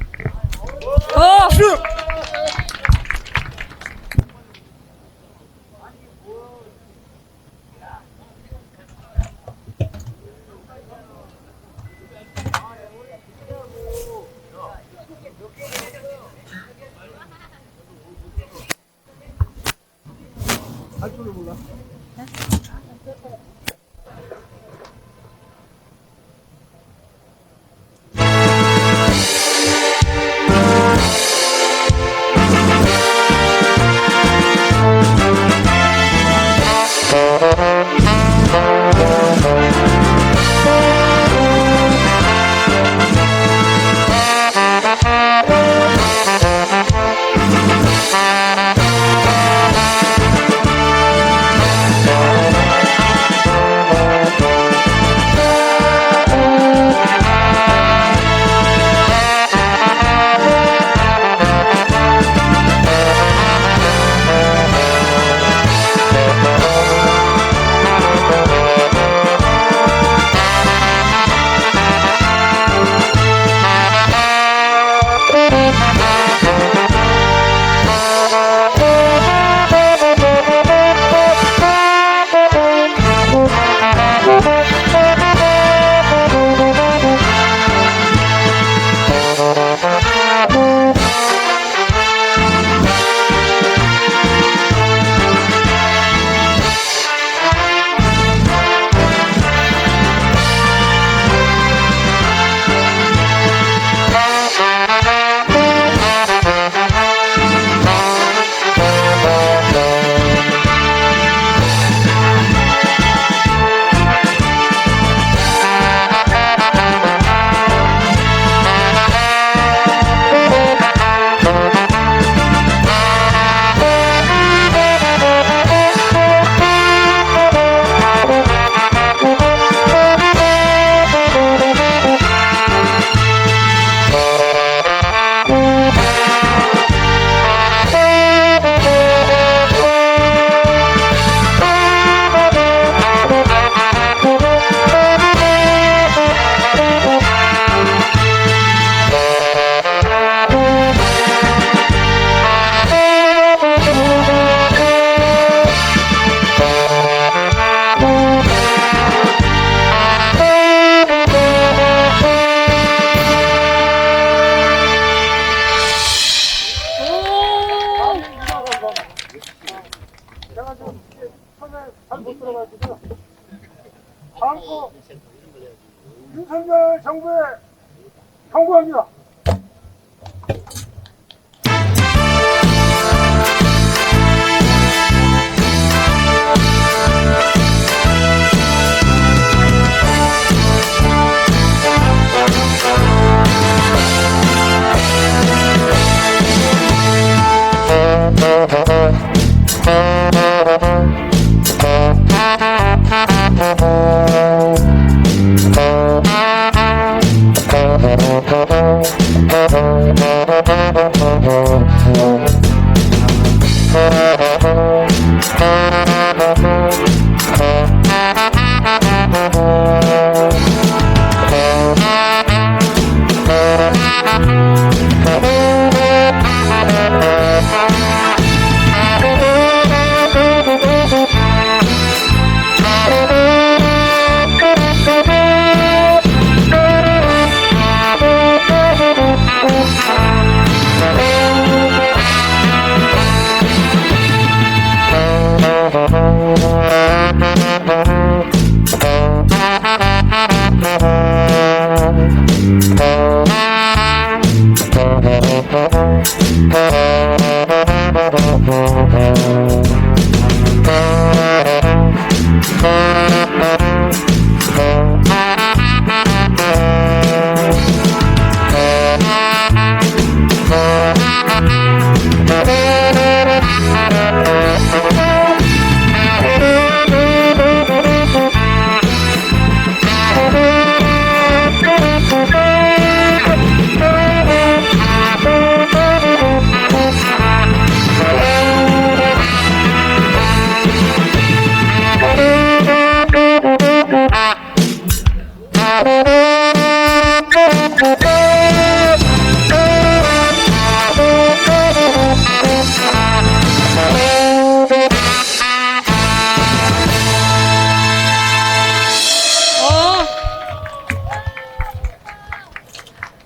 윤석열 정부에 경고합니다.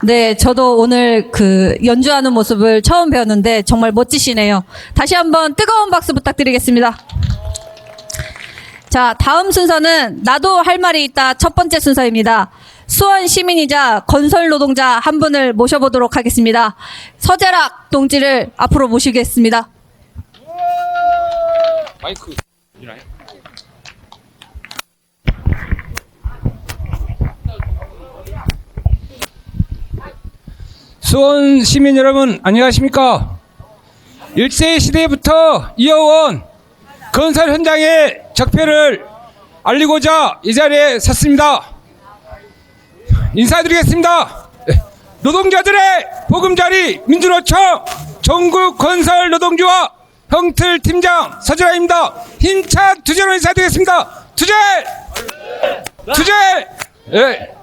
네, 저도 오늘 그 연주하는 모습을 처음 배웠는데 정말 멋지시네요. 다시 한번 뜨거운 박수 부탁드리겠습니다. 자, 다음 순서는 나도 할 말이 있다 첫 번째 순서입니다. 수원 시민이자 건설 노동자 한 분을 모셔보도록 하겠습니다. 서재락 동지를 앞으로 모시겠습니다. 수원 시민 여러분 안녕하십니까? 일제 시대부터 이어온 건설 현장의 적폐를 알리고자 이 자리에 섰습니다. 인사드리겠습니다. 노동자들의 보금자리 민주노총 전국 건설 노동조합 형틀 팀장 서재락입니다. 힘찬 투쟁으로 인사드리겠습니다. 투쟁! 투쟁! 예.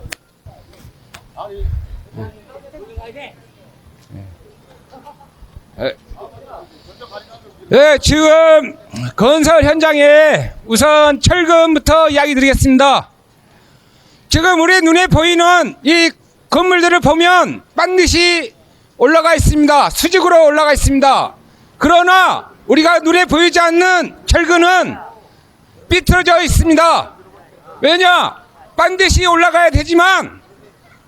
네, 지금 건설 현장에 우선 철근부터 이야기 드리겠습니다. 지금 우리 눈에 보이는 이 건물들을 보면 반드시 올라가 있습니다. 수직으로 올라가 있습니다. 그러나 우리가 눈에 보이지 않는 철근은 삐뚤어져 있습니다. 왜냐? 반드시 올라가야 되지만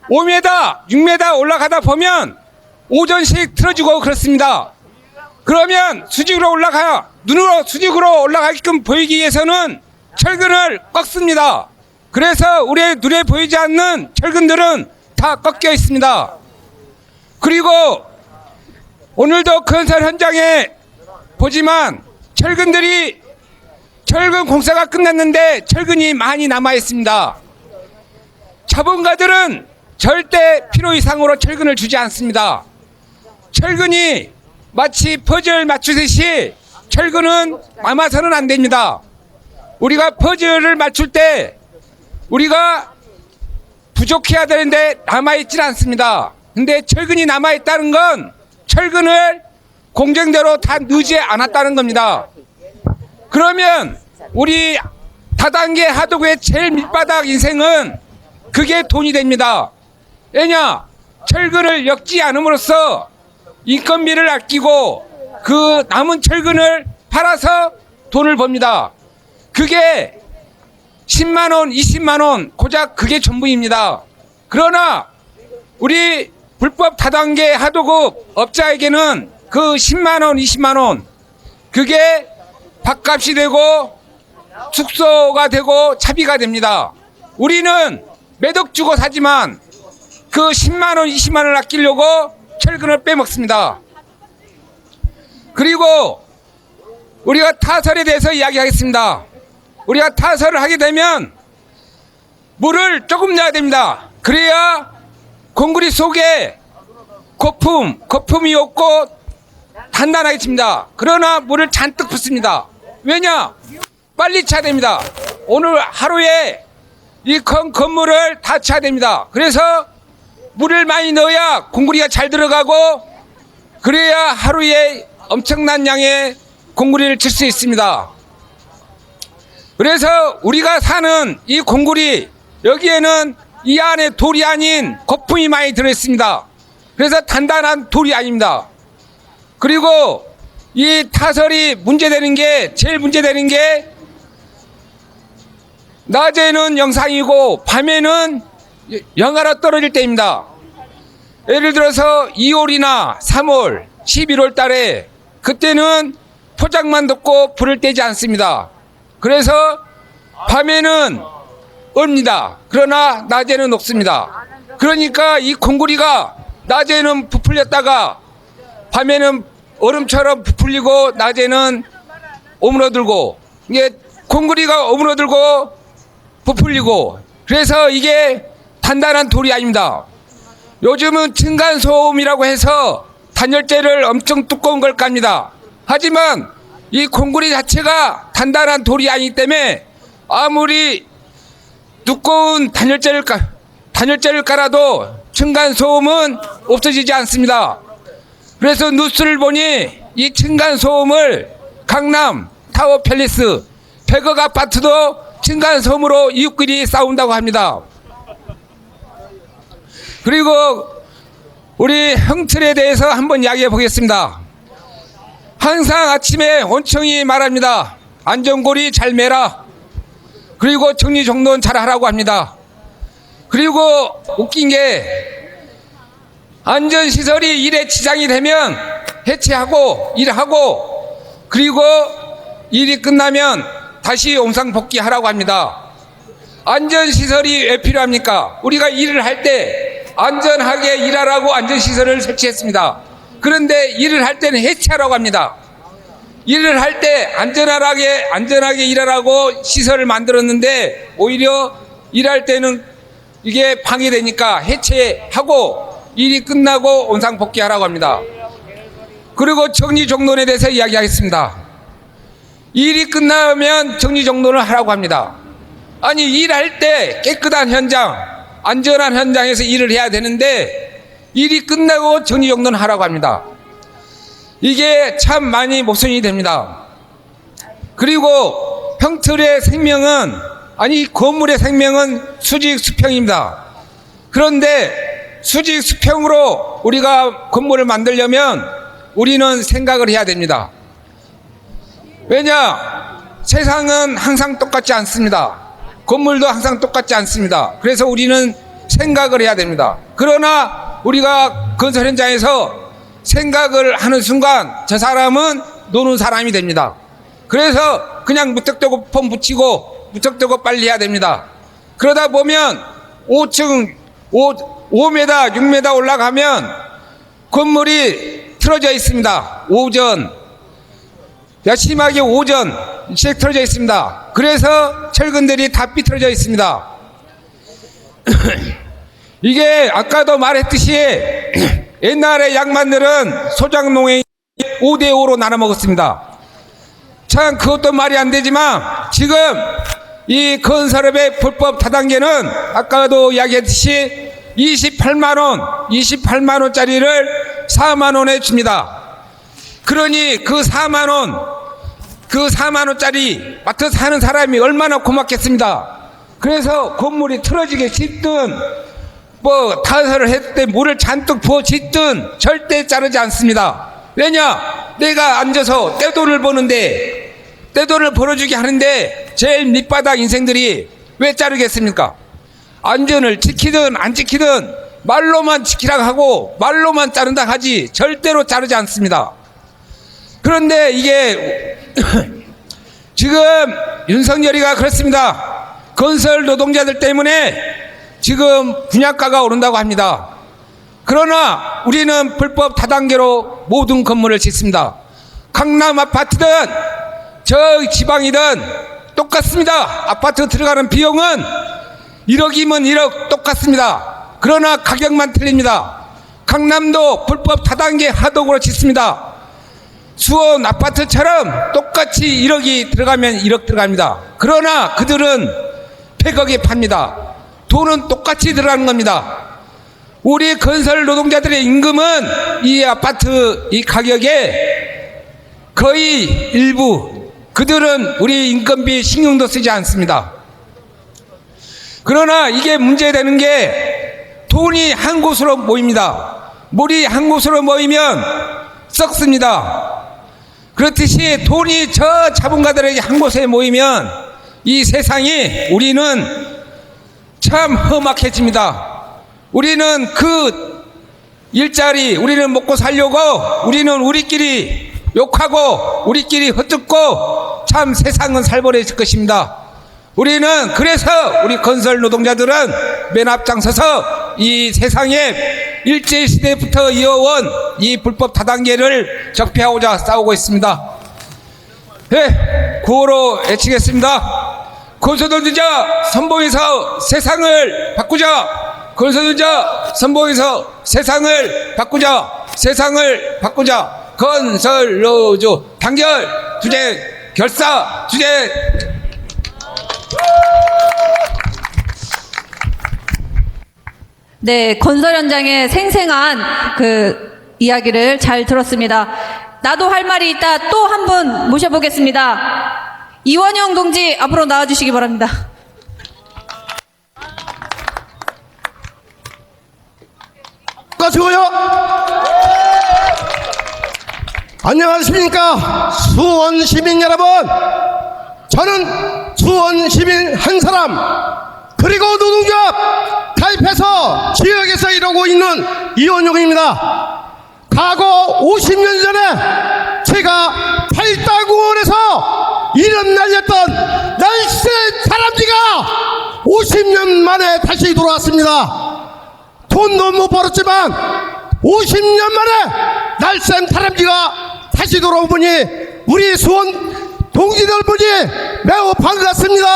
5m, 6m 올라가다 보면 오전씩 틀어지고 그렇습니다. 그러면 수직으로 올라가야 눈으로 수직으로 올라가게끔 보이기 위해서는 철근을 꺾습니다. 그래서 우리의 눈에 보이지 않는 철근들은 다 꺾여 있습니다. 그리고 오늘도 건설 현장에 보지만 철근 공사가 끝났는데 철근이 많이 남아 있습니다. 자본가들은 절대 필요 이상으로 철근을 주지 않습니다. 철근이 마치 퍼즐 맞추듯이 철근은 남아서는 안 됩니다. 우리가 퍼즐을 맞출 때 우리가 부족해야 되는데 남아있질 않습니다. 근데 철근이 남아있다는 건 철근을 공정대로 다 넣지 않았다는 겁니다. 그러면 우리 다단계 하도구의 제일 밑바닥 인생은 그게 돈이 됩니다. 왜냐? 철근을 엮지 않음으로써 인건비를 아끼고 그 남은 철근을 팔아서 돈을 법니다. 그게 10만원, 20만원 고작 그게 전부입니다. 그러나 우리 불법 다단계 하도급 업자에게는 그 10만원, 20만원 그게 밥값이 되고 숙소가 되고 차비가 됩니다. 우리는 몇 억 주고 사지만 그 10만원, 20만원 아끼려고 철근을 빼먹습니다. 그리고 우리가 타설에 대해서 이야기하겠습니다. 우리가 타설을 하게 되면 물을 조금 넣어야 됩니다. 그래야 공구리 속에 거품이 없고 단단하게 칩니다. 그러나 물을 잔뜩 붓습니다. 왜냐? 빨리 차야 됩니다. 오늘 하루에 이 건물을 다 차야 됩니다. 그래서 물을 많이 넣어야 공구리가 잘 들어가고 그래야 하루에 엄청난 양의 공구리를 칠 수 있습니다. 그래서 우리가 사는 이 공구리 여기에는 이 안에 돌이 아닌 거품이 많이 들어있습니다. 그래서 단단한 돌이 아닙니다. 그리고 이 타설이 제일 문제되는 게 낮에는 영상이고 밤에는 영하로 떨어질 때입니다. 예를 들어서 2월이나 3월, 11월 달에 그때는 포장만 덮고 불을 떼지 않습니다. 그래서 밤에는 옵니다. 그러나 낮에는 녹습니다. 그러니까 이 공구리가 낮에는 부풀렸다가 밤에는 얼음처럼 부풀리고 낮에는 오므러들고 이게 공구리가 오므러들고 부풀리고 그래서 이게 단단한 돌이 아닙니다. 요즘은 층간소음이라고 해서 단열재를 엄청 두꺼운 걸 깝니다. 하지만 이 공구리 자체가 단단한 돌이 아니기 때문에 아무리 두꺼운 단열재를 깔아도 층간소음은 없어지지 않습니다. 그래서 뉴스를 보니 이 층간소음을 강남 타워 팰리스 100억 아파트도 층간소음으로 이웃끼리 싸운다고 합니다. 그리고 우리 형틀에 대해서 한번 이야기해 보겠습니다. 항상 아침에 원청이 말합니다. 안전고리 잘 매라. 그리고 정리정돈 잘 하라고 합니다. 그리고 웃긴 게 안전시설이 일에 지장이 되면 해체하고 일하고 그리고 일이 끝나면 다시 용상복귀하라고 합니다. 안전시설이 왜 필요합니까? 우리가 일을 할 때 안전하게 일하라고 안전시설을 설치했습니다. 그런데 일을 할 때는 해체하라고 합니다. 일을 할 때 안전하게 일하라고 시설을 만들었는데 오히려 일할 때는 이게 방해되니까 해체하고 일이 끝나고 원상복귀하라고 합니다. 그리고 정리정돈에 대해서 이야기하겠습니다. 일이 끝나면 정리정돈을 하라고 합니다. 아니 일할 때 깨끗한 현장, 안전한 현장에서 일을 해야 되는데 일이 끝나고 정리정돈을 하라고 합니다. 이게 참 많이 모순이 됩니다. 그리고 평틀의 생명은 건물의 생명은 수직 수평입니다. 그런데 수직 수평으로 우리가 건물을 만들려면 우리는 생각을 해야 됩니다. 왜냐? 세상은 항상 똑같지 않습니다. 건물도 항상 똑같지 않습니다. 그래서 우리는 생각을 해야 됩니다. 그러나 우리가 건설 현장에서 생각을 하는 순간 저 사람은 노는 사람이 됩니다. 그래서 그냥 무턱대고 폼 붙이고 무턱대고 빨리 해야 됩니다. 그러다 보면 5층 5m 6m 올라가면 건물이 틀어져 있습니다. 오전 심하게 오전씩 틀어져 있습니다. 그래서 철근들이 다 삐뚤어져 있습니다. 이게 아까도 말했듯이 옛날에 양반들은 소작농에 5대5로 나눠 먹었습니다. 참 그것도 말이 안 되지만 지금 이 건설업의 불법 다단계는 아까도 이야기했듯이 28만 원짜리를 4만 원에 줍니다. 그러니 그 4만 원짜리 마트 사는 사람이 얼마나 고맙겠습니다. 그래서 건물이 틀어지게 짓든 타설을 했을 때 물을 잔뜩 부어 짓든 절대 자르지 않습니다. 왜냐? 내가 앉아서 떼돈을 버는데 떼돈을 벌어주게 하는데 제일 밑바닥 인생들이 왜 자르겠습니까? 안전을 지키든 안 지키든 말로만 지키라고 하고 말로만 자른다 하지 절대로 자르지 않습니다. 그런데 이게 지금 윤석열이가 그렇습니다. 건설 노동자들 때문에 지금 분양가가 오른다고 합니다. 그러나 우리는 불법 다단계로 모든 건물을 짓습니다. 강남 아파트든 저 지방이든 똑같습니다. 아파트 들어가는 비용은 1억이면 1억 똑같습니다. 그러나 가격만 틀립니다. 강남도 불법 다단계 하도구로 짓습니다. 수원 아파트처럼 똑같이 1억이 들어가면 1억 들어갑니다. 그러나 그들은 100억에 팝니다. 돈은 똑같이 들어가는 겁니다. 우리 건설 노동자들의 임금은 이 아파트 이 가격에 거의 일부, 그들은 우리 인건비 신경도 쓰지 않습니다. 그러나 이게 문제되는 게 돈이 한 곳으로 모입니다. 물이 한 곳으로 모이면 썩습니다. 그렇듯이 돈이 저 자본가들에게 한 곳에 모이면 이 세상이 우리는 참 험악해집니다. 우리는 그 일자리, 우리는 먹고 살려고 우리는 우리끼리 욕하고 우리끼리 헛듣고 참 세상은 살벌해질 것입니다. 우리는 그래서 우리 건설 노동자들은 맨 앞장서서 이 세상에 일제시대부터 이어온 이 불법 다단계를 적폐하고자 싸우고 있습니다. 네, 구호로 외치겠습니다. 건설노동자 선봉에서 세상을 바꾸자. 건설노동자 선봉에서 세상을 바꾸자. 세상을 바꾸자. 건설노조 단결 투쟁 결사 투쟁. 네, 건설 현장의 생생한 그 이야기를 잘 들었습니다. 나도 할 말이 있다. 또 한 분 모셔보겠습니다. 이원영 동지 앞으로 나와주시기 바랍니다. 바꿔주고요. 안녕하십니까. 수원 시민 여러분. 저는 수원 시민 한 사람, 그리고 노동조합 가입해서 지역에서 일하고 있는 이원용입니다. 과거 50년 전에 제가 팔다공원에서 이름 날렸던 날쌘 다람쥐가 50년 만에 다시 돌아왔습니다. 돈도 못 벌었지만 50년 만에 날쌘 다람쥐가 다시 돌아오보니 우리 수원 동지들 보니 매우 반갑습니다.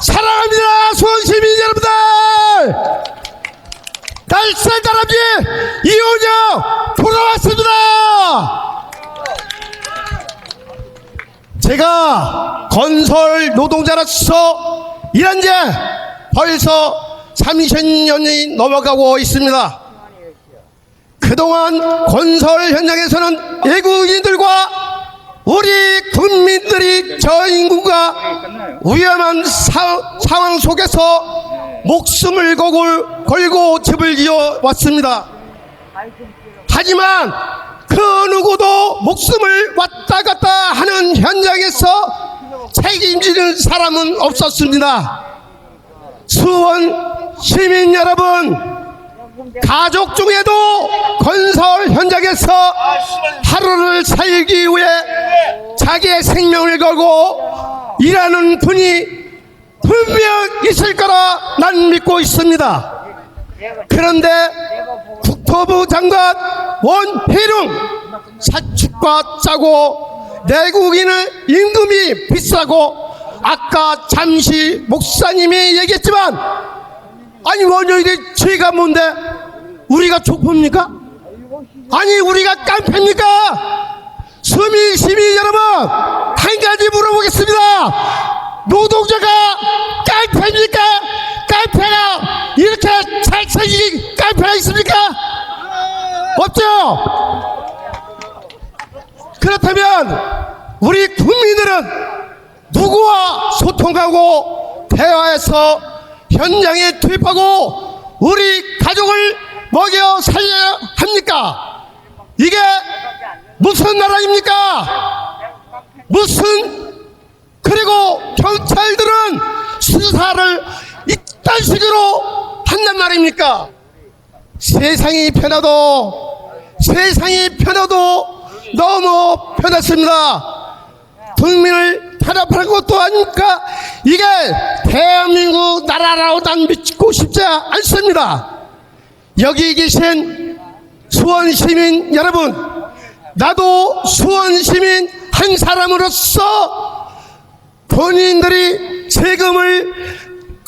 사랑합니다. 수원 시민 여러분들. 날쌘 다람쥐 이원영 돌아왔습니다. 제가 건설 노동자로서 일한 지 벌써 30년이 넘어가고 있습니다. 그동안 건설 현장에서는 외국인들과 우리 국민들이 저인구가 위험한 상황 속에서 목숨을 걸고 집을 지어왔습니다. 하지만 그 누구도 목숨을 왔다 갔다 하는 현장에서 책임지는 사람은 없었습니다. 수원 시민 여러분, 가족 중에도 건설 현장에서 하루를 살기 위해 자기의 생명을 걸고 일하는 분이 분명 있을 거라 난 믿고 있습니다. 그런데 국토부 장관 원희룡 사축과 짜고 내국인의 임금이 비싸고, 아까 잠시 목사님이 얘기했지만, 아니 원효일이 죄가 뭔데 우리가 족보입니까? 아니 우리가 깡패입니까? 시민 여러분, 한 가지 물어보겠습니다. 노동자가 깡패입니까? 깡패가 이렇게 잘생긴 깡패가 있습니까? 없죠? 그렇다면 우리 국민들은 누구와 소통하고 대화해서 현장에 투입하고 우리 가족을 먹여 살려야 합니까? 이게 무슨 나라입니까? 그리고 경찰들은 수사를 이딴 식으로 한단 말입니까? 세상이 편해도 너무 편했습니다. 국민을 탄압하는 것도 아닙니까? 이게 대한민국 나라라고 난 믿고 싶지 않습니다. 여기 계신 수원 시민 여러분, 나도 수원 시민 한 사람으로서 본인들이 세금을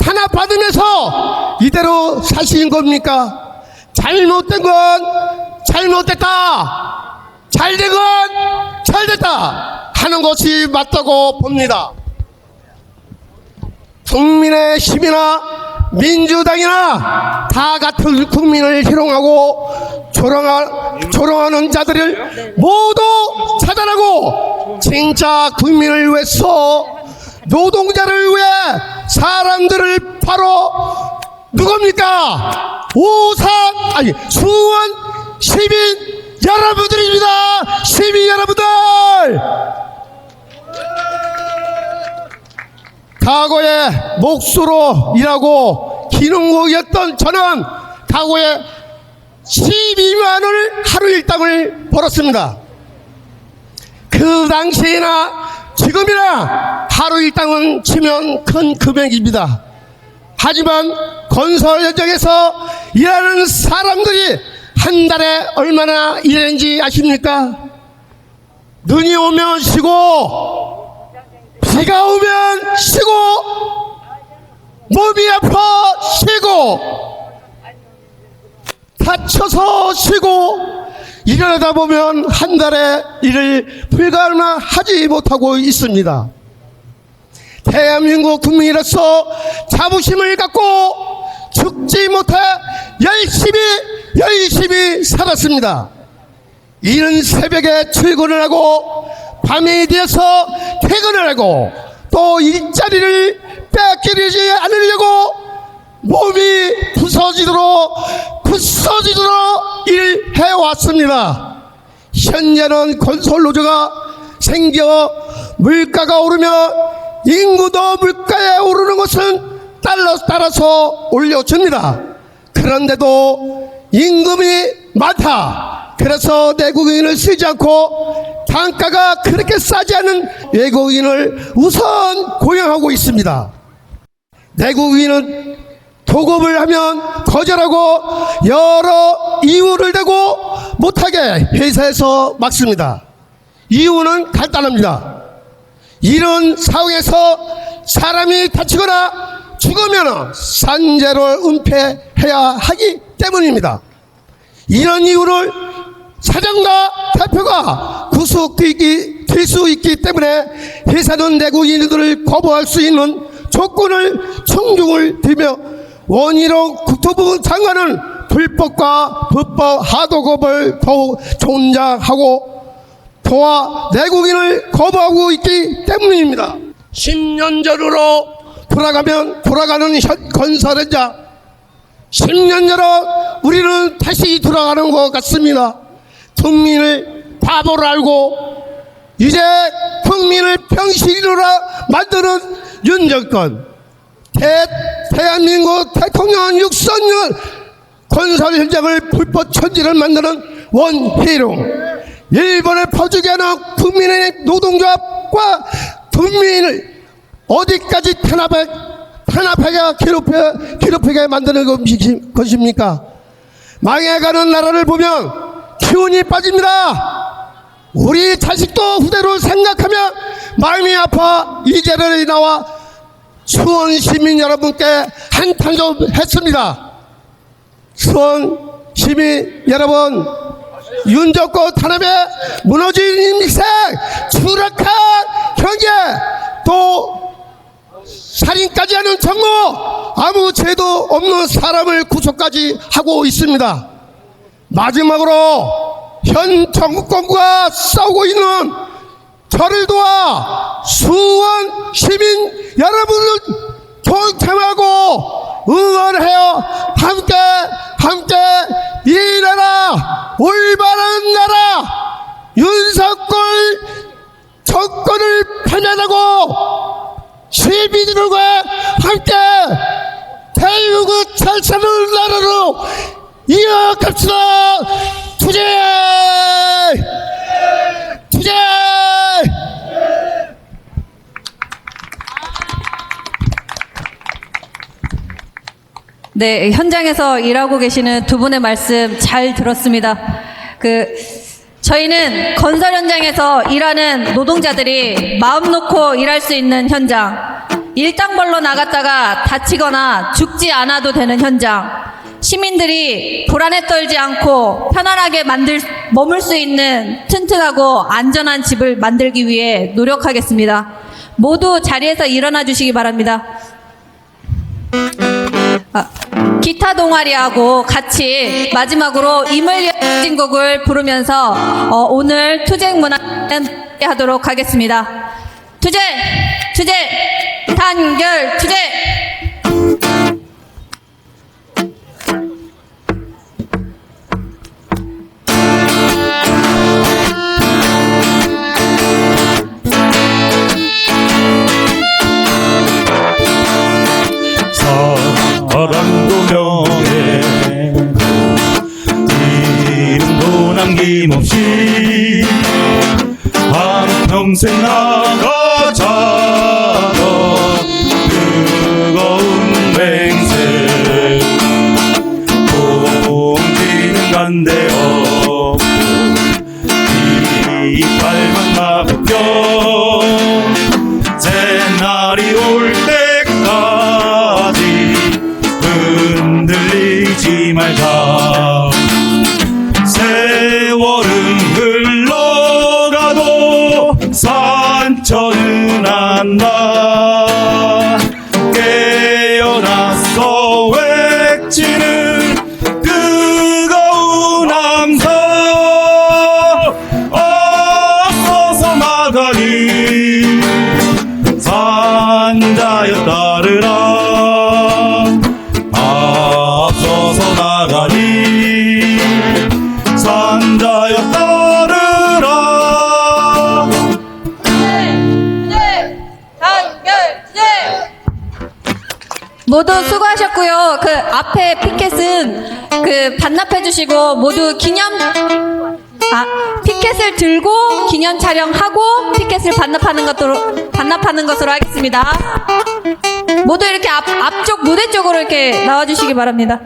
탄압받으면서 이대로 사시는 겁니까? 잘못된 건 잘못됐다, 잘된 건 잘됐다 하는 것이 맞다고 봅니다. 국민의 힘이나 민주당이나 다 같은 국민을 희롱하고 조롱하는 자들을 모두 차단하고 진짜 국민을 위해서, 노동자를 위해 사람들을 바로 누굽니까? 수원 시민 여러분들입니다. 시민 여러분들, 과거에 목수로 일하고 기농국이었던 저는 과거에 12만 원을 하루 일당을 벌었습니다. 그 당시에나 지금이나 하루 일당은 치면 큰 금액입니다. 하지만 건설 현장에서 일하는 사람들이 한 달에 얼마나 일하는지 아십니까? 눈이 오면 쉬고, 비가 오면 쉬고, 몸이 아파 쉬고, 다쳐서 쉬고, 일하다 보면 한 달에 일을 불과 얼마 하지 못하고 있습니다. 대한민국 국민으로서 자부심을 갖고 죽지 못해 열심히 살았습니다. 이른 새벽에 출근을 하고 밤이 되어서 퇴근을 하고 또 일자리를 뺏기지 않으려고 몸이 부서지도록 부서지도록 일해왔습니다. 현재는 건설노조가 생겨 물가가 오르며 인구도 물가에 오르는 것은 따라서 올려줍니다. 그런데도 임금이 많다. 그래서 내국인을 쓰지 않고 단가가 그렇게 싸지 않은 외국인을 우선 고용하고 있습니다. 내국인은 도급을 하면 거절하고 여러 이유를 대고 못하게 회사에서 막습니다. 이유는 간단합니다. 이런 상황에서 사람이 다치거나 죽으면 산재를 은폐해야 하기 때문입니다. 이런 이유를 사장과 대표가 구속될 수 있기 때문에 회사는 내국인들을 거부할 수 있는 조건을 청중을 들며 원희룡 국토부 장관은 불법과 법법 하도급을 더욱 존장하고 도와 내국인을 거부하고 있기 때문입니다. 10년 전으로 돌아가는 건설 현장, 10년 전으로 우리는 다시 돌아가는 것 같습니다. 국민을 바보로 알고 이제 국민을 병신으로 만드는 윤 정권, 대한민국 대통령 육선열 건설 현장을 불법 천지를 만드는 원희룡, 일본을 퍼주게 하는 국민의 노동조합과 국민을 어디까지 탄압하게 괴롭히게 만드는 것입니까? 망해가는 나라를 보면 기운이 빠집니다. 우리 자식도 후대로 생각하며 마음이 아파 이 자리에 나와 수원 시민 여러분께 한탄 좀 했습니다. 수원 시민 여러분, 윤정권 탄압에 무너진 인생, 추락한 경제, 또 살인까지 하는 정부, 아무 죄도 없는 사람을 구속까지 하고 있습니다. 마지막으로 현 정권과 싸우고 있는 저를 도와 수원 시민 여러분을 동참하고 응원하여 함께 이 나라, 올바른 나라, 윤석열 정권을 파면하고 시민들과 함께 대한민국 잘 사는 나라로 이어갑시다. 투쟁! 투쟁! 네, 현장에서 일하고 계시는 두 분의 말씀 잘 들었습니다. 저희는 건설 현장에서 일하는 노동자들이 마음 놓고 일할 수 있는 현장, 일당벌로 나갔다가 다치거나 죽지 않아도 되는 현장, 시민들이 불안에 떨지 않고 편안하게 머물 수 있는 튼튼하고 안전한 집을 만들기 위해 노력하겠습니다. 모두 자리에서 일어나 주시기 바랍니다. 기타 동아리하고 같이 마지막으로 이물연진곡을 부르면서 오늘 투쟁 문화는 하도록 하겠습니다. 투쟁! 투쟁! 단결 투쟁! 사랑도 명예 이름도 남김없이 한평생 나가자 뜨거운 맹세 공기는 간대 없고 이빨만 나붙여 새날이 올 때까지 흔들리지 말자. 세월은 흘러가도 산천은 안다. 깨어났어 외치는 뜨거운 함성 앞서서 나가니 산자여 따르라. 앞서서 나가니 모두 수고하셨고요. 그 앞에 피켓은 그 반납해 주시고 모두 피켓을 들고 기념 촬영하고 피켓을 반납하는 것으로 하겠습니다. 모두 이렇게 앞쪽 무대 쪽으로 이렇게 나와 주시기 바랍니다.